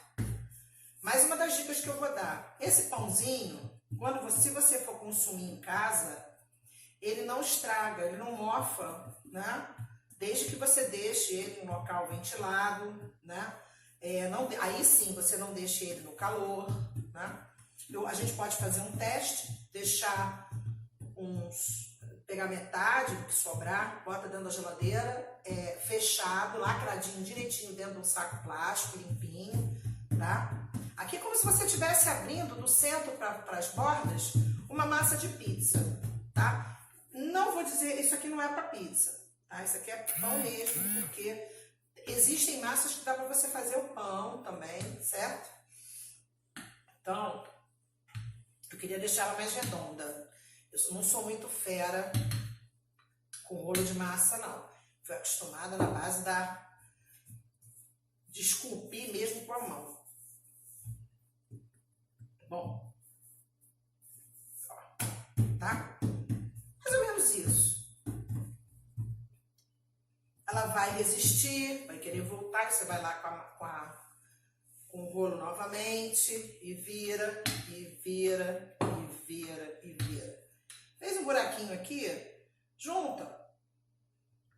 Mais uma das dicas que eu vou dar, esse pãozinho, se você for consumir em casa, ele não estraga, ele não mofa, né? Desde que você deixe ele em um local ventilado, né? Aí sim, você não deixe ele no calor, né? A gente pode fazer um teste, deixar pegar metade do que sobrar, bota dentro da geladeira, fechado, lacradinho, direitinho dentro de um saco plástico, limpinho, tá? Aqui é como se você estivesse abrindo do centro para as bordas uma massa de pizza, tá? Não vou dizer, isso aqui não é para pizza, tá? Isso aqui é pão mesmo, porque existem massas que dá para você fazer o pão também, certo? Então, eu queria deixar ela mais redonda. Eu não sou muito fera com rolo de massa, não. Fui acostumada na base de esculpir mesmo com a mão. Bom, ó, tá? Mais ou menos isso. Ela vai resistir, vai querer voltar, você vai lá com o rolo novamente e vira, e vira, e vira, e vira. Fez um buraquinho aqui, junta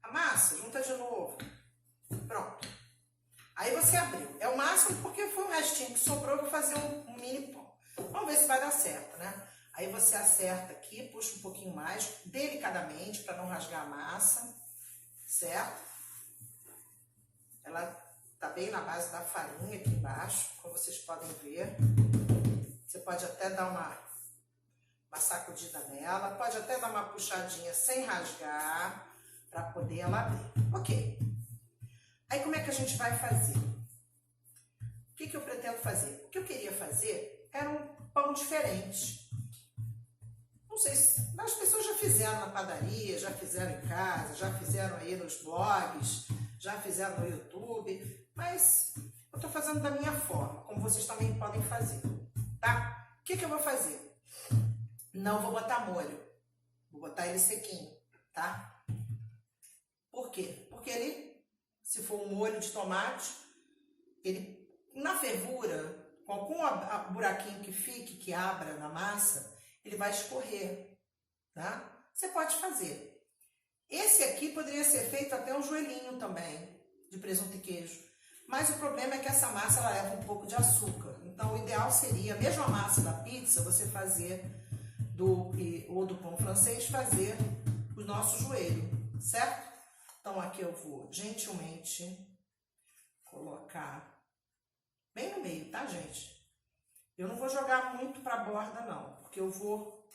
a massa, junta de novo. Pronto. Aí você abriu. É o máximo porque foi um restinho que sobrou, eu vou fazer um mini pão. Vamos ver se vai dar certo, né? Aí você acerta aqui, puxa um pouquinho mais, delicadamente, para não rasgar a massa, certo? Ela tá bem na base da farinha aqui embaixo, como vocês podem ver. Você pode até dar uma sacudida nela, pode até dar uma puxadinha sem rasgar, para poder ela abrir. Ok. Aí como é que a gente vai fazer? O que eu pretendo fazer? O que eu queria fazer era um pão diferente. Não sei se as pessoas já fizeram na padaria, já fizeram em casa, já fizeram aí nos blogs, já fizeram no YouTube, mas eu tô fazendo da minha forma, como vocês também podem fazer, tá? O que eu vou fazer? Não vou botar molho, vou botar ele sequinho, tá? Por quê? Porque ele, se for um molho de tomate, ele, na fervura, com algum buraquinho que fique, que abra na massa, ele vai escorrer, tá? Você pode fazer. Esse aqui poderia ser feito até um joelhinho também, de presunto e queijo. Mas o problema é que essa massa, ela leva um pouco de açúcar. Então, o ideal seria, mesmo a massa da pizza, você fazer ou do pão francês, fazer o nosso joelho, certo? Então aqui eu vou gentilmente colocar bem no meio, tá, gente? Eu não vou jogar muito para a borda, não, porque eu vou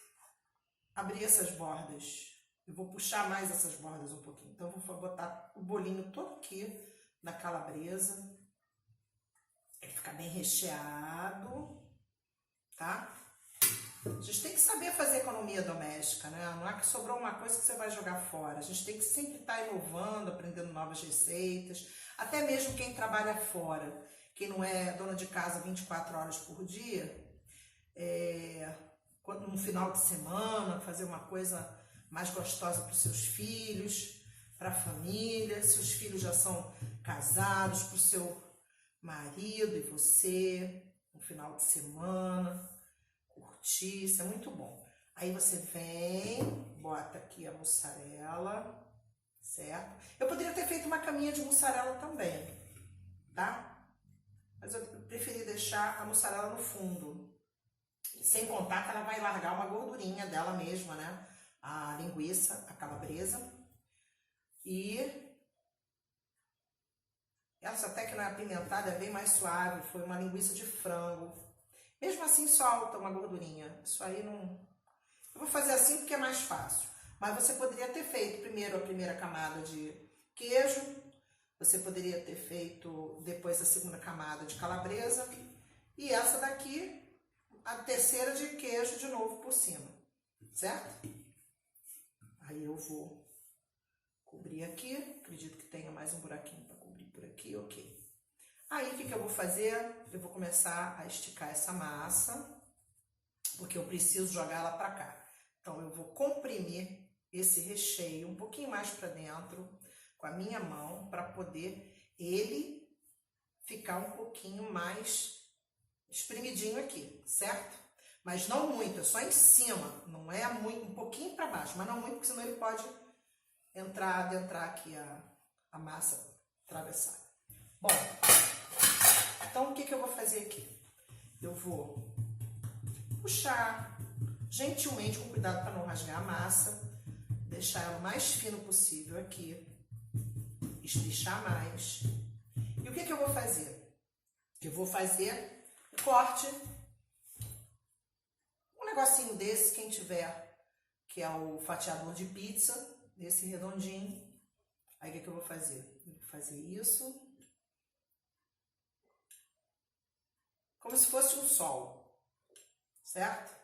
abrir essas bordas. Eu vou puxar mais essas bordas um pouquinho. Então, eu vou botar o bolinho todo aqui na calabresa. Ele fica bem recheado, tá? A gente tem que saber fazer economia doméstica, né? Não é que sobrou uma coisa que você vai jogar fora. A gente tem que sempre estar inovando, aprendendo novas receitas. Até mesmo quem trabalha fora, quem não é dona de casa 24 horas por dia, no final de semana, fazer uma coisa mais gostosa para os seus filhos, para a família, se os filhos já são casados, para o seu marido e você, no final de semana, curtir, isso é muito bom. Aí você vem, bota aqui a mussarela, certo? Eu poderia ter feito uma caminha de mussarela também, tá? Mas eu preferi deixar a mussarela no fundo. Sem contar que ela vai largar uma gordurinha dela mesma, né? A linguiça, a calabresa. E essa até que na apimentada é bem mais suave, foi uma linguiça de frango. Mesmo assim solta uma gordurinha. Isso aí não... Eu vou fazer assim porque é mais fácil. Mas você poderia ter feito primeiro a primeira camada de queijo. Você poderia ter feito depois a segunda camada de calabresa. E essa daqui, a terceira de queijo de novo por cima. Certo? Aí eu vou cobrir aqui. Acredito que tenha mais um buraquinho para cobrir por aqui. Ok. Aí, o que eu vou fazer? Eu vou começar a esticar essa massa, porque eu preciso jogar ela para cá. Então, eu vou comprimir esse recheio um pouquinho mais para dentro com a minha mão, para poder ele ficar um pouquinho mais espremidinho aqui, certo? Mas não muito, é só em cima, não é muito, um pouquinho para baixo, mas não muito, porque senão ele pode adentrar aqui a massa atravessada. Bom, então o que eu vou fazer aqui? Eu vou puxar gentilmente, com cuidado para não rasgar a massa, deixar ela o mais fino possível aqui, estrichar mais. E o que eu vou fazer? Eu vou fazer um corte, um negocinho desse, quem tiver, que é o fatiador de pizza, desse redondinho. Aí o que eu vou fazer? Eu vou fazer isso, como se fosse um sol, certo?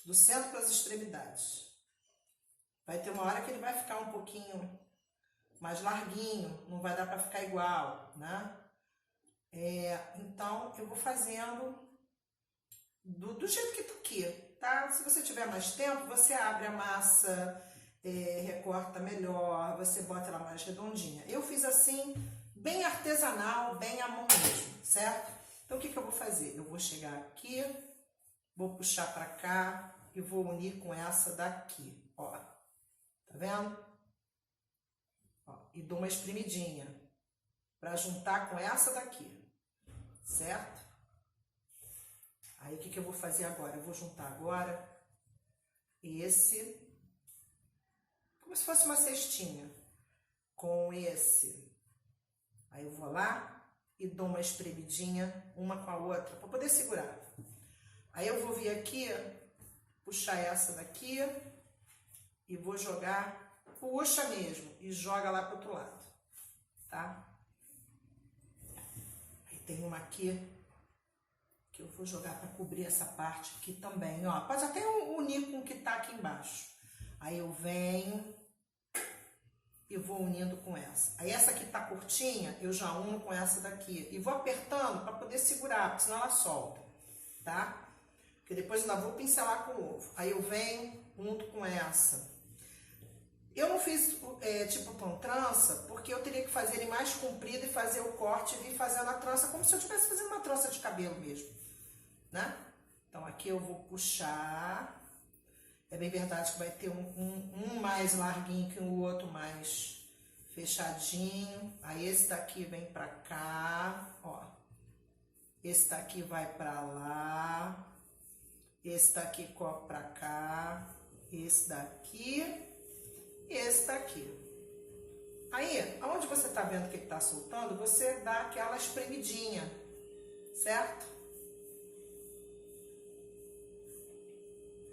Do centro para as extremidades. Vai ter uma hora que ele vai ficar um pouquinho mais larguinho, não vai dar para ficar igual, né? Então, eu vou fazendo do jeito que tá aqui, tá? Se você tiver mais tempo, você abre a massa, recorta melhor, você bota ela mais redondinha. Eu fiz assim, bem artesanal, bem à mão mesmo, certo? Então, o que eu vou fazer? Eu vou chegar aqui, vou puxar para cá e vou unir com essa daqui, ó. Tá vendo? Ó, e dou uma espremidinha para juntar com essa daqui, certo? Aí, o que eu vou fazer agora? Eu vou juntar agora esse, como se fosse uma cestinha, com esse. Aí, eu vou lá e dou uma espremidinha uma com a outra, para poder segurar. Aí, eu vou vir aqui, puxar essa daqui e vou jogar, puxa mesmo, e joga lá pro outro lado, tá? Aí, tem uma aqui que eu vou jogar para cobrir essa parte aqui também, ó. Pode até unir com o que tá aqui embaixo. Aí eu venho e vou unindo com essa. Aí essa aqui tá curtinha, eu já uno com essa daqui. E vou apertando para poder segurar, porque senão ela solta, tá? Porque depois ainda vou pincelar com o ovo. Aí eu venho, unto com essa. Eu não fiz tipo pão trança, porque eu teria que fazer ele mais comprido e fazer o corte e vir fazendo a trança como se eu estivesse fazendo uma trança de cabelo mesmo, né? Então aqui eu vou puxar. É bem verdade que vai ter um mais larguinho que o outro mais fechadinho. Aí esse daqui vem pra cá, ó. Esse daqui vai pra lá. Esse daqui cobre pra cá. Esse daqui e esse tá aqui. Aí, aonde você tá vendo que ele tá soltando, você dá aquela espremidinha, certo?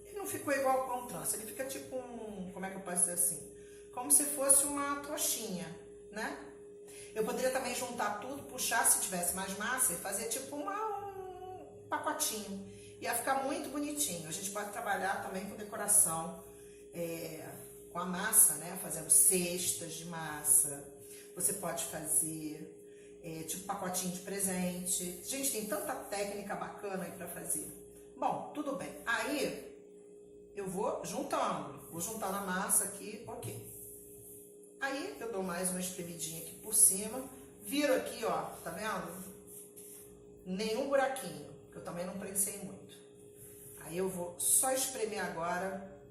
Ele não ficou igual ao pão trança, ele fica tipo um, como é que eu posso dizer assim? Como se fosse uma trouxinha, né? Eu poderia também juntar tudo, puxar se tivesse mais massa e fazer tipo um pacotinho. Ia ficar muito bonitinho. A gente pode trabalhar também com decoração, com a massa, né? Fazendo cestas de massa. Você pode fazer tipo pacotinho de presente. Gente, tem tanta técnica bacana aí pra fazer. Bom, tudo bem. Aí eu vou juntando. Vou juntar na massa aqui, ok. Aí eu dou mais uma espremidinha aqui por cima. Viro aqui, ó, tá vendo? Nenhum buraquinho, que eu também não prensei muito. Aí eu vou só espremer agora,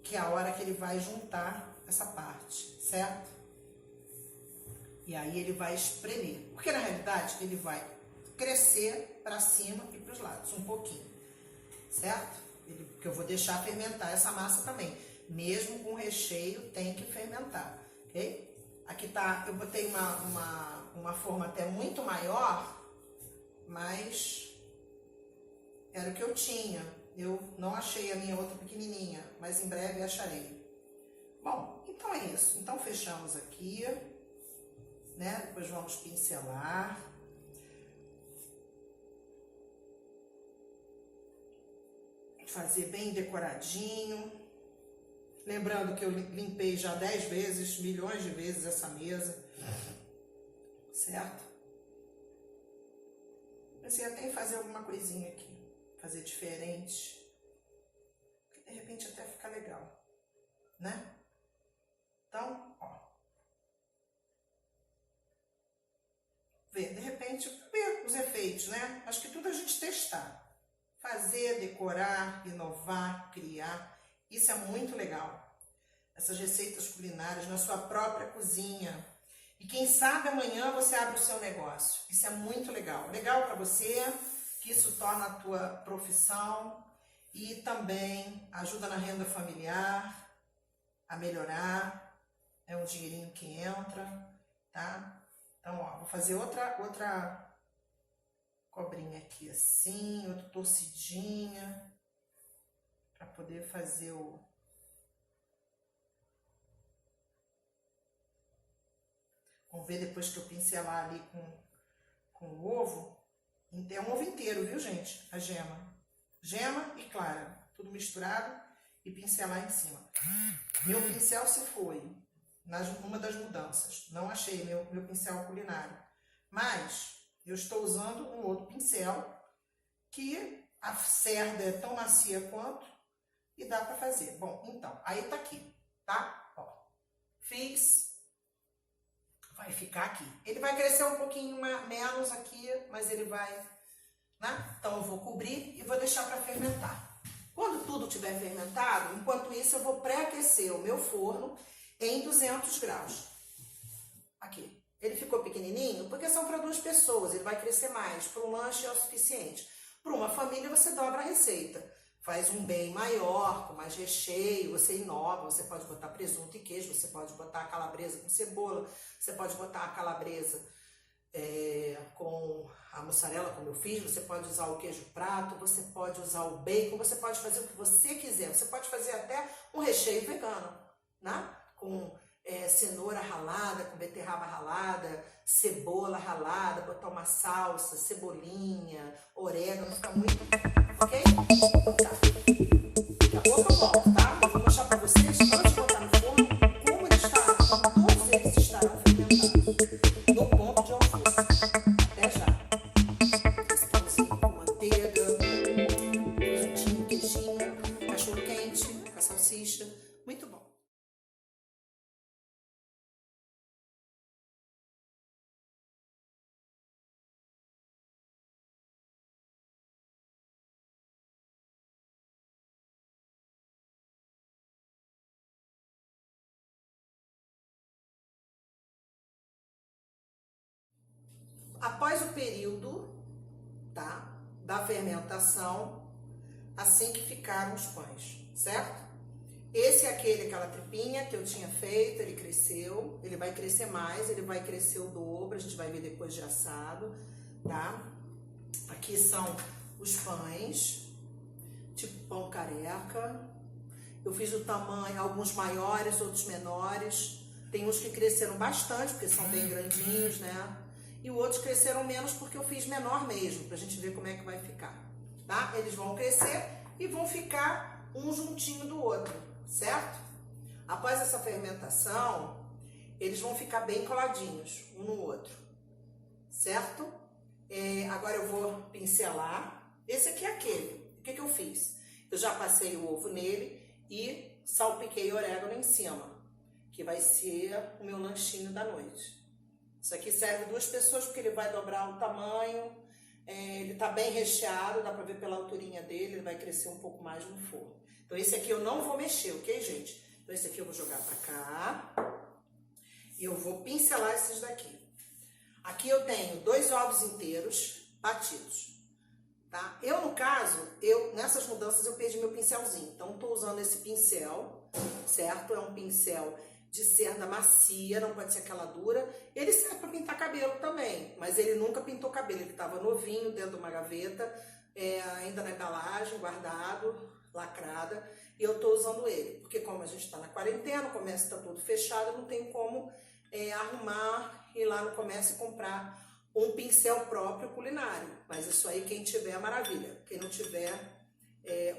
que é a hora que ele vai juntar essa parte, certo? E aí ele vai espremer. Porque na realidade ele vai crescer para cima e para os lados, um pouquinho, certo? Porque eu vou deixar fermentar essa massa também. Mesmo com recheio, tem que fermentar, ok? Aqui tá, eu botei uma forma até muito maior, mas era o que eu tinha. Eu não achei a minha outra pequenininha, mas em breve acharei. Bom, então é isso. Então fechamos aqui, né? Depois vamos pincelar. Fazer bem decoradinho. Lembrando que eu limpei já 10 vezes, milhões de vezes essa mesa, certo? Pensei até em fazer alguma coisinha aqui, fazer diferente, que de repente até fica legal, né? Então, ó, ver, de repente, ver os efeitos, né? Acho que tudo a gente testar, fazer, decorar, inovar, criar. Isso é muito legal. Essas receitas culinárias na sua própria cozinha. E quem sabe amanhã você abre o seu negócio. Isso é muito legal. Legal para você, que isso torna a tua profissão e também ajuda na renda familiar, a melhorar. É um dinheirinho que entra, tá? Então, ó, vou fazer outra cobrinha aqui assim, outra torcidinha, para poder fazer o... Vamos ver depois que eu pincelar ali com o ovo. É um ovo inteiro, viu, gente? A gema. Gema e clara. Tudo misturado e pincelar em cima. Meu pincel se foi numa das mudanças. Não achei meu pincel culinário. Mas eu estou usando um outro pincel que a cerda é tão macia quanto e dá para fazer. Bom, então, aí tá aqui, tá? Ó, fiz. Vai ficar aqui. Ele vai crescer um pouquinho menos aqui, mas ele vai, né? Então eu vou cobrir e vou deixar para fermentar. Quando tudo estiver fermentado, enquanto isso eu vou pré-aquecer o meu forno em 200 graus. Aqui. Ele ficou pequenininho porque são para 2 pessoas, ele vai crescer mais. Para um lanche é o suficiente. Para uma família você dobra a receita. Faz um bem maior, com mais recheio, você inova, você pode botar presunto e queijo, você pode botar a calabresa com cebola, você pode botar a calabresa com a mussarela, como eu fiz, você pode usar o queijo prato, você pode usar o bacon, você pode fazer o que você quiser, você pode fazer até um recheio vegano, né? Com cenoura ralada, com beterraba ralada, cebola ralada, botar uma salsa, cebolinha, orégano, fica muito... Ok? Tá. Daqui a pouco eu volto, tá? Eu vou mostrar pra vocês, antes de botar no forno, como eles estarão, todos eles estarão fermentados. No ponto de almoço. Até já. Esse pãozinho com manteiga, presuntinho, queijinho, cachorro quente, com a salsicha. Muito bom. Após o período, tá, da fermentação, assim que ficaram os pães, certo? Esse é aquela tripinha que eu tinha feito, ele cresceu, ele vai crescer mais, ele vai crescer o dobro, a gente vai ver depois de assado, tá? Aqui são os pães, tipo pão careca. Eu fiz o tamanho, alguns maiores, outros menores. Tem uns que cresceram bastante, porque são bem grandinhos, né? E outros cresceram menos porque eu fiz menor mesmo, pra gente ver como é que vai ficar, tá? Eles vão crescer e vão ficar um juntinho do outro, certo? Após essa fermentação, eles vão ficar bem coladinhos um no outro, certo? Agora eu vou pincelar. Esse aqui é aquele. O que eu fiz? Eu já passei o ovo nele e salpiquei orégano em cima, que vai ser o meu lanchinho da noite. Isso aqui serve 2 pessoas porque ele vai dobrar o tamanho, ele tá bem recheado, dá pra ver pela alturinha dele, ele vai crescer um pouco mais no forno. Então esse aqui eu não vou mexer, ok, gente? Então esse aqui eu vou jogar pra cá e eu vou pincelar esses daqui. Aqui eu tenho 2 ovos inteiros batidos, tá? Eu, no caso, nessas mudanças eu perdi meu pincelzinho, então tô usando esse pincel, certo? É um pincel de cerda macia, não pode ser aquela dura. Ele serve para pintar cabelo também, mas ele nunca pintou cabelo, ele estava novinho dentro de uma gaveta, ainda na embalagem, guardado, lacrada, e eu tô usando ele, porque como a gente está na quarentena, o comércio está todo fechado, não tem como arrumar, ir lá no comércio e comprar um pincel próprio culinário, mas isso aí quem tiver é maravilha, quem não tiver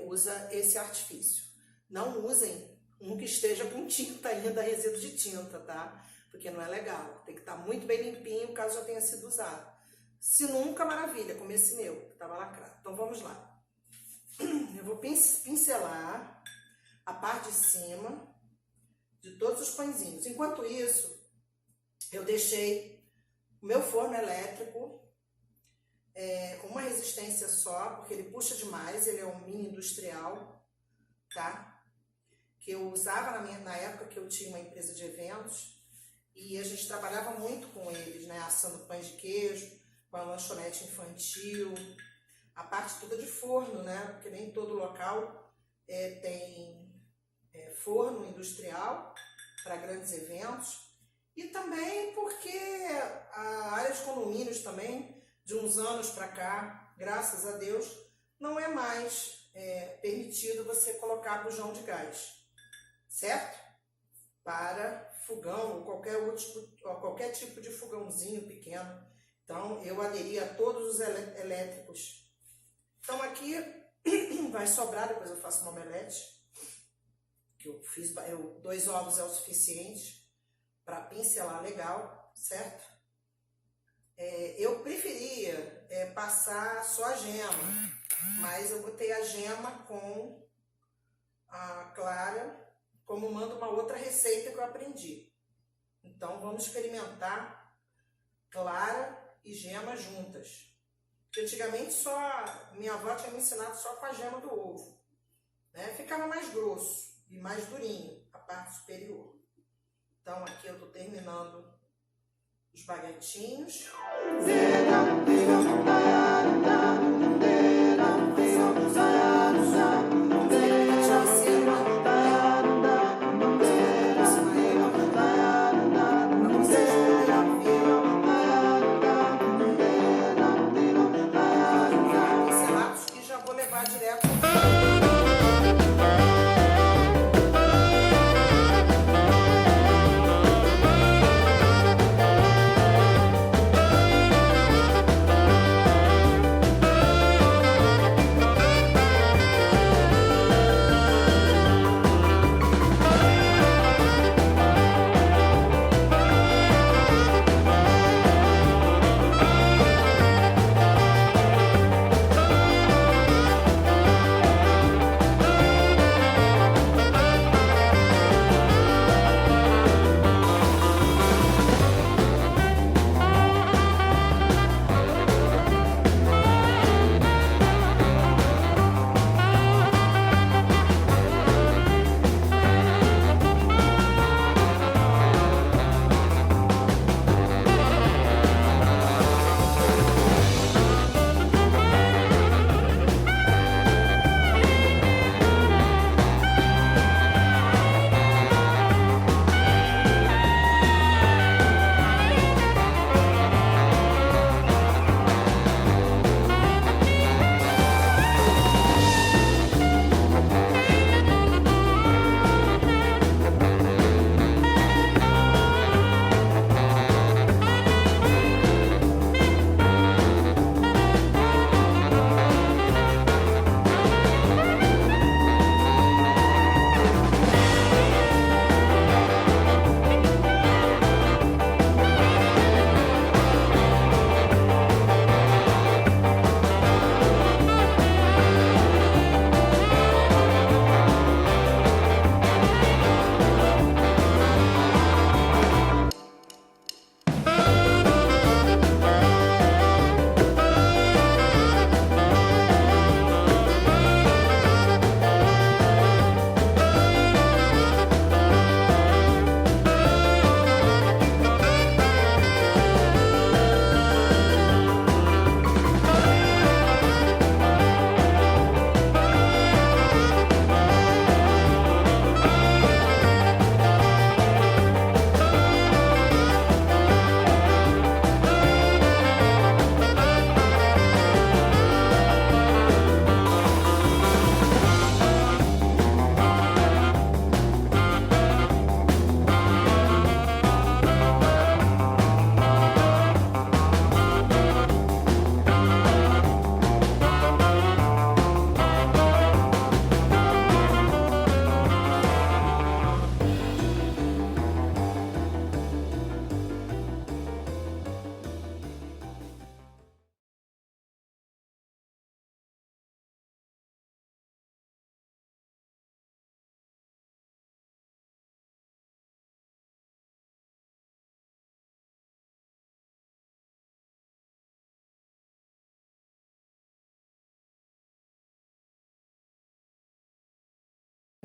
usa esse artifício. Não usem um que esteja com tinta ainda, resíduo de tinta, tá? Porque não é legal. Tem que estar muito bem limpinho, caso já tenha sido usado. Se nunca, maravilha, como esse meu, que estava lacrado. Então vamos lá. Eu vou pincelar a parte de cima de todos os pãezinhos. Enquanto isso, eu deixei o meu forno elétrico com uma resistência só, porque ele puxa demais, ele é um mini industrial, tá? Que eu usava na época que eu tinha uma empresa de eventos e a gente trabalhava muito com eles, né? Assando pães de queijo, com a lanchonete infantil, a parte toda de forno, né? Porque nem todo local tem forno industrial para grandes eventos. E também porque a área de condomínios também, de uns anos para cá, graças a Deus, não é mais permitido você colocar bujão de gás, certo? Para fogão ou qualquer tipo de fogãozinho pequeno. Então, eu aderi a todos os elétricos. Então, aqui vai sobrar, depois eu faço uma omelete, que eu fiz, 2 ovos é o suficiente para pincelar legal, certo? Eu preferia passar só a gema, mas eu botei a gema com a clara, como manda uma outra receita que eu aprendi. Então, vamos experimentar clara e gema juntas. Porque antigamente minha avó tinha me ensinado só com a gema do ovo, né? Ficava mais grosso e mais durinho a parte superior. Então, aqui eu tô terminando os baguetinhos. E já vou levar direto.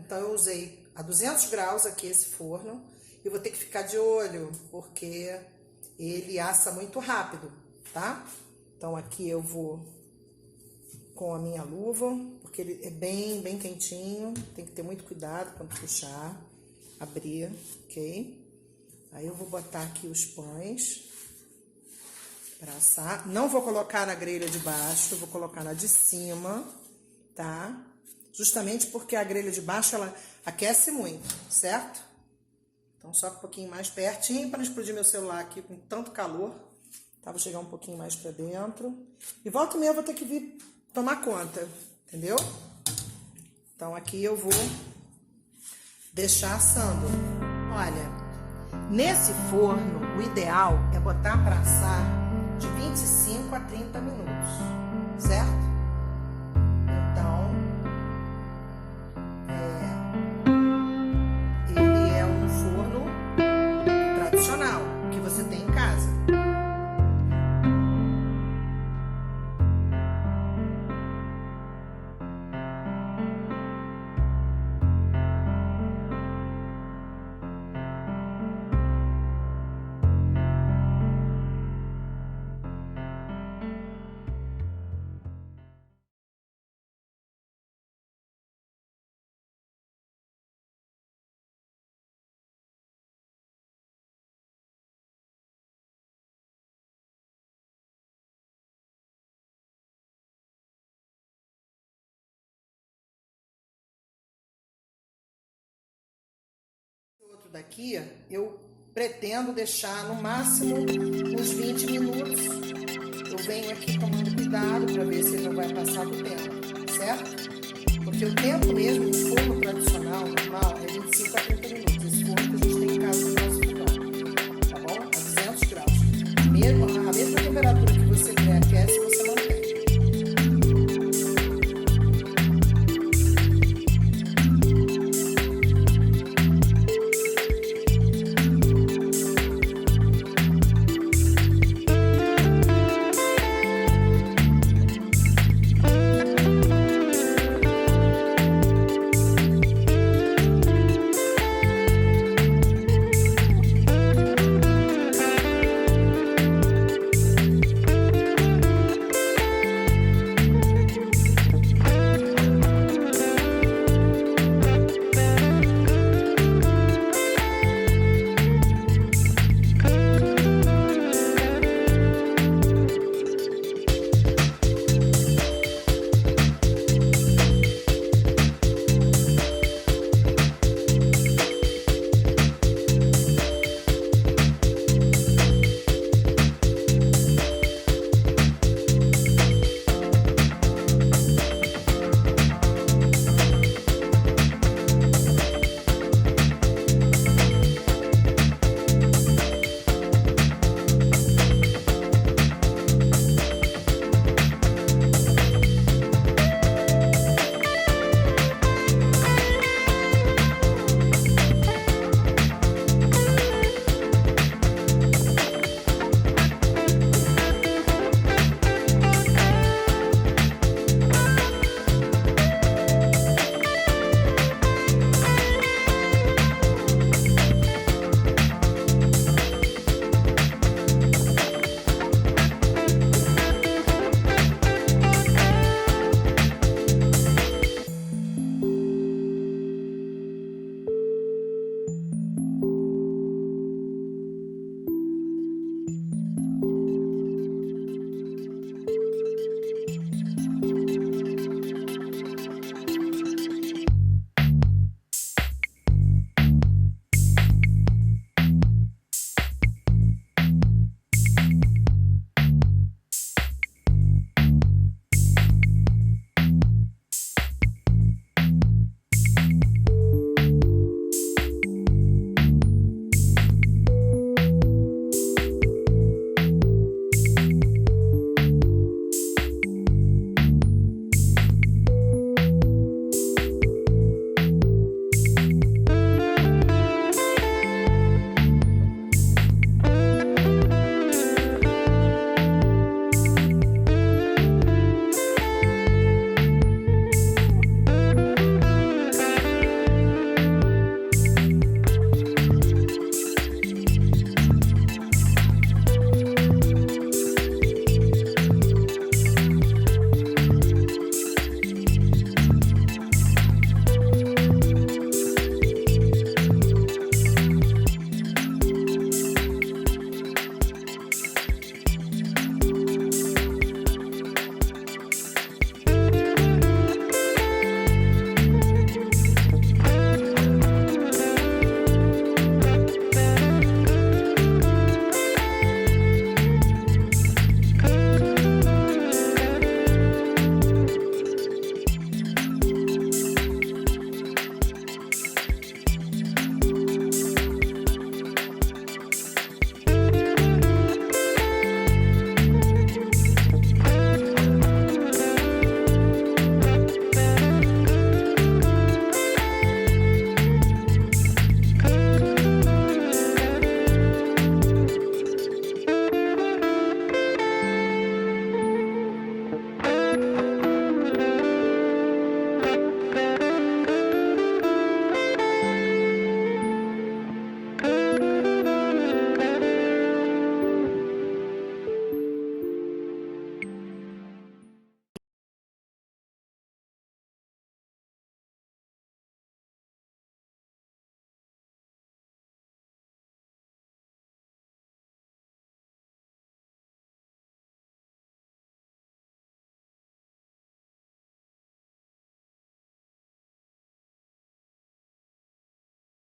Então eu usei a 200 graus aqui esse forno. E vou ter que ficar de olho, porque ele assa muito rápido, tá? Então aqui eu vou com a minha luva, porque ele é bem quentinho. Tem que ter muito cuidado quando puxar, abrir, ok? Aí eu vou botar aqui os pães para assar. Não vou colocar na grelha de baixo, vou colocar na de cima, tá? Justamente porque a grelha de baixo, ela aquece muito, certo? Então, só um pouquinho mais pertinho para não explodir meu celular aqui com tanto calor. Tá? Vou chegar um pouquinho mais para dentro. E volta e meia eu vou ter que vir tomar conta, entendeu? Então, aqui eu vou deixar assando. Olha, nesse forno, o ideal é botar para assar de 25 a 30 minutos, certo? Que você tem em casa. Outro daqui, eu pretendo deixar no máximo uns 20 minutos. Eu venho aqui tomando cuidado para ver se ele não vai passar do tempo, certo? Porque o tempo mesmo no forno tradicional, normal, é 25 a 30 minutos. Esse forno que a gente tem em casa no nosso fogão, tá bom? A 200 graus. A mesma temperatura que você aquece, você mantém.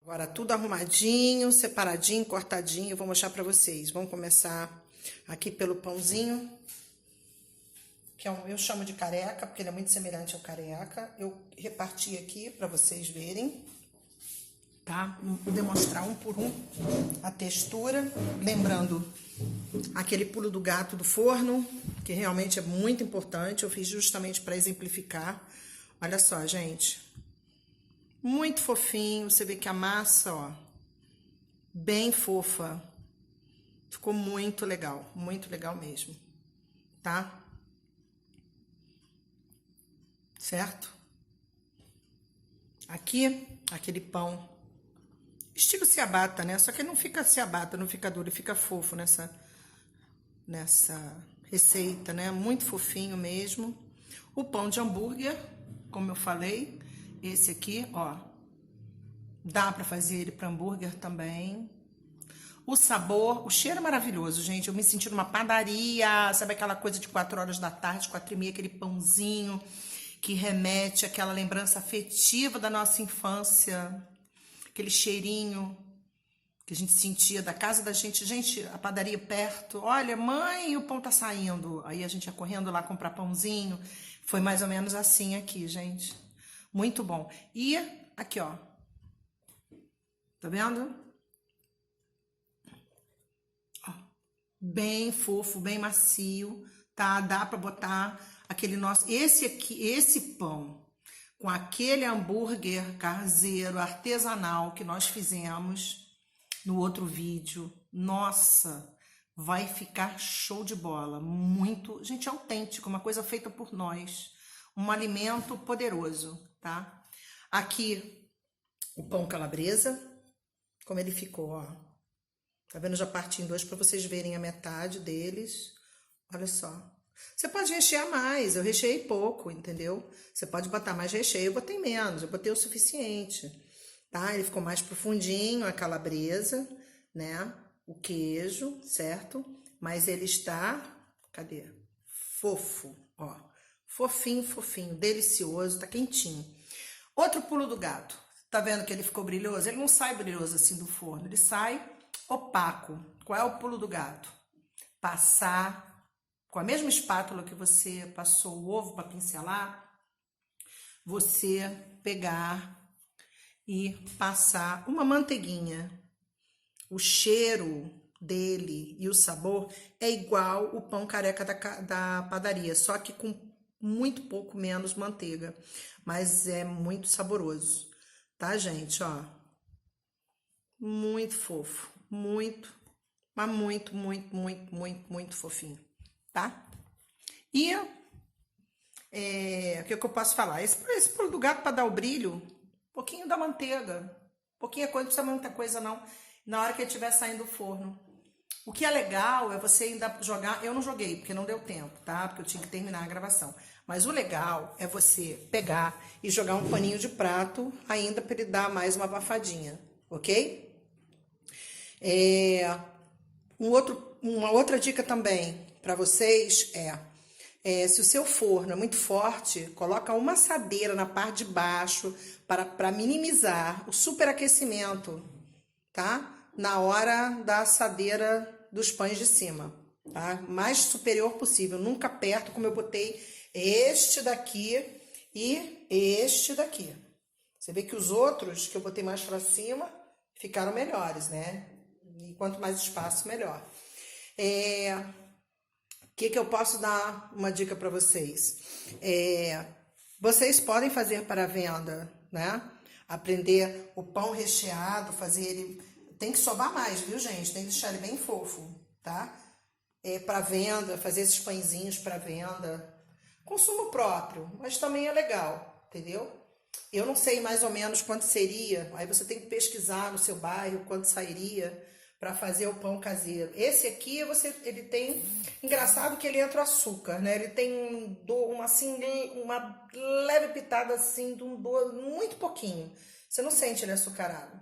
Agora tudo arrumadinho, separadinho, cortadinho, eu vou mostrar pra vocês. Vamos começar aqui pelo pãozinho, que eu chamo de careca, porque ele é muito semelhante ao careca. Eu reparti aqui pra vocês verem, tá? Vou demonstrar um por um a textura, lembrando aquele pulo do gato do forno, que realmente é muito importante, eu fiz justamente para exemplificar. Olha só, gente, muito fofinho, você vê que a massa, ó, bem fofa, ficou muito legal mesmo, tá? Certo? Aqui, aquele pão estilo ciabatta, né? Só que não fica ciabatta, não fica duro, fica fofo nessa receita, né? Muito fofinho mesmo. O pão de hambúrguer, como eu falei, esse aqui, ó, dá pra fazer ele para hambúrguer também. O sabor, o cheiro é maravilhoso, gente. Eu me senti numa padaria, sabe aquela coisa de 4 horas da tarde, 4h30, aquele pãozinho que remete àquela lembrança afetiva da nossa infância. Aquele cheirinho que a gente sentia da casa da gente. Gente, a padaria perto. Olha, mãe, o pão tá saindo. Aí a gente ia correndo lá comprar pãozinho. Foi mais ou menos assim aqui, gente. Muito bom. E aqui, ó. Tá vendo? Ó, bem fofo, bem macio, tá? Dá pra botar aquele nosso... Esse pão com aquele hambúrguer caseiro, artesanal que nós fizemos no outro vídeo. Nossa, vai ficar show de bola. Muito, gente, autêntico, uma coisa feita por nós. Um alimento poderoso, tá? Aqui, o pão calabresa, como ele ficou, ó. Tá vendo? Já parti em 2 para vocês verem a metade deles. Olha só. Você pode rechear mais, eu recheei pouco, entendeu? Você pode botar mais recheio, eu botei menos, eu botei o suficiente, tá? Ele ficou mais profundinho, a calabresa, né? O queijo, certo? Mas ele está, cadê? Fofo, ó. Fofinho, fofinho, delicioso, tá quentinho. Outro pulo do gato, tá vendo que ele ficou brilhoso? Ele não sai brilhoso assim do forno, ele sai opaco. Qual é o pulo do gato? Passar com a mesma espátula que você passou o ovo para pincelar, você pegar e passar uma manteiguinha. O cheiro dele e o sabor é igual o pão careca da padaria, só que com muito pouco menos manteiga, mas é muito saboroso, tá, gente? Ó, muito fofo, muito, mas muito, muito, muito, muito, muito fofinho. Tá? E o que eu posso falar? Esse pulo do gato para dar o brilho, um pouquinho da manteiga, pouquinha coisa, não precisa muita coisa não, na hora que ele estiver saindo do forno. O que é legal é você ainda jogar, eu não joguei porque não deu tempo, tá? Porque eu tinha que terminar a gravação. Mas o legal é você pegar e jogar um paninho de prato ainda para ele dar mais uma abafadinha, ok? Uma outra dica também para vocês se o seu forno é muito forte, coloca uma assadeira na parte de baixo para minimizar o superaquecimento, tá? Na hora da assadeira dos pães de cima, tá? Mais superior possível, nunca perto, como eu botei este daqui e este daqui. Você vê que os outros que eu botei mais para cima ficaram melhores, né? E quanto mais espaço, melhor. O que eu posso dar uma dica para vocês? Vocês podem fazer para venda, né? Aprender o pão recheado, fazer ele... Tem que sobar mais, viu, gente? Tem que deixar ele bem fofo, tá? Para venda, fazer esses pãezinhos para venda. Consumo próprio, mas também é legal, entendeu? Eu não sei mais ou menos quanto seria, aí você tem que pesquisar no seu bairro quanto sairia para fazer o pão caseiro. Esse aqui, ele tem... Engraçado que ele entra açúcar, né? Ele tem uma leve pitada assim, de um doce, muito pouquinho. Você não sente ele açucarado,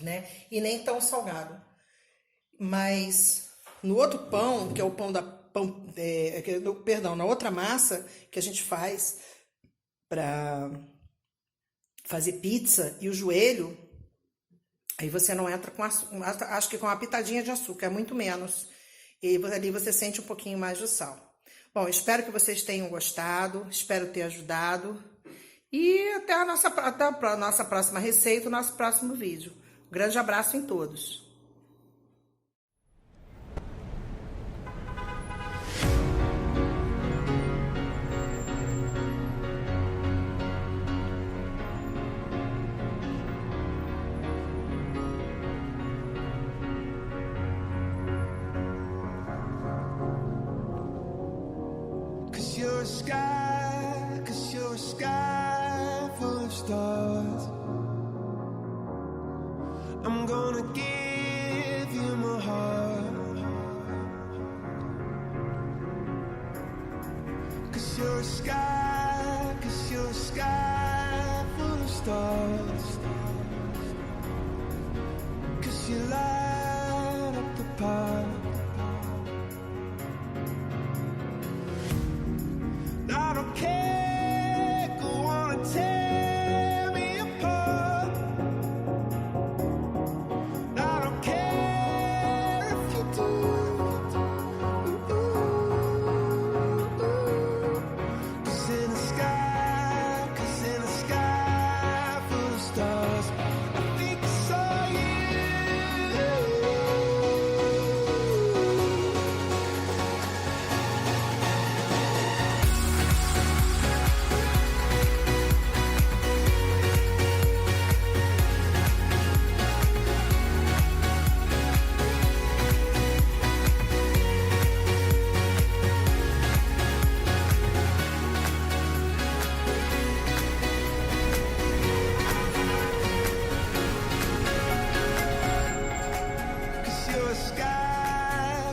né? E nem tão salgado. Mas no outro pão, que é o pão na outra massa que a gente faz para fazer pizza, e o joelho Aí você não entra com açúcar, acho que com uma pitadinha de açúcar, é muito menos. E ali você sente um pouquinho mais de sal. Bom, espero que vocês tenham gostado, espero ter ajudado. E até a nossa próxima receita, o nosso próximo vídeo. Um grande abraço em todos. Cause you're a sky full of stars. I'm gonna give you my heart. Cause you're a sky full of stars. Cause you light up the park. I don't care, go on and tear me apart. I don't care if you do. Cause in the sky full of stars, I think I saw you.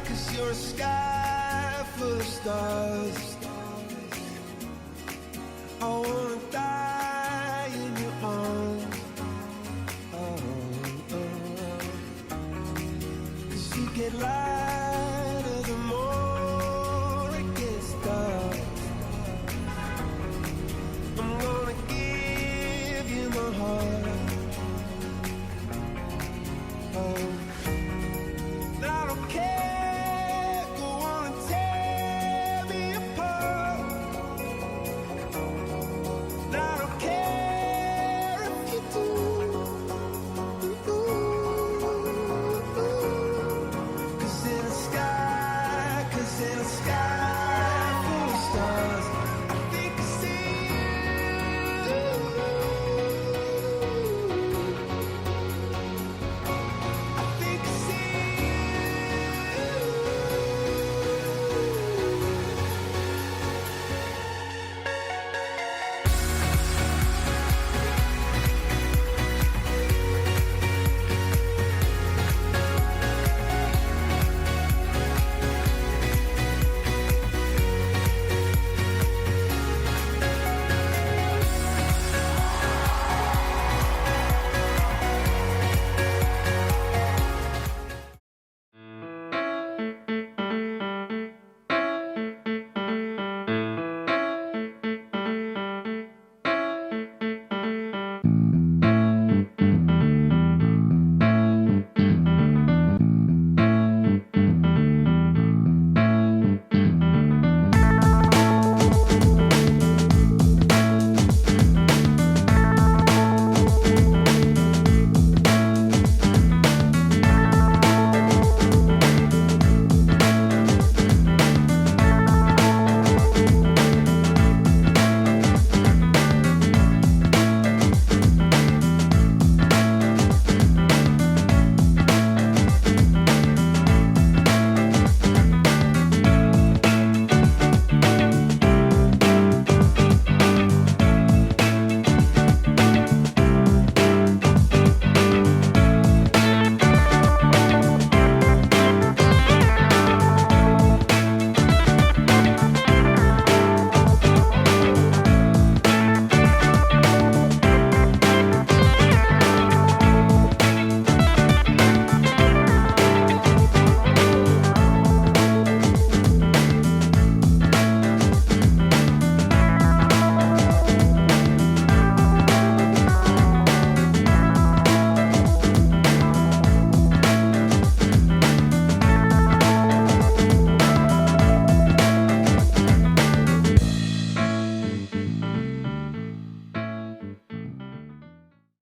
Cause you're a sky full of stars. Oh,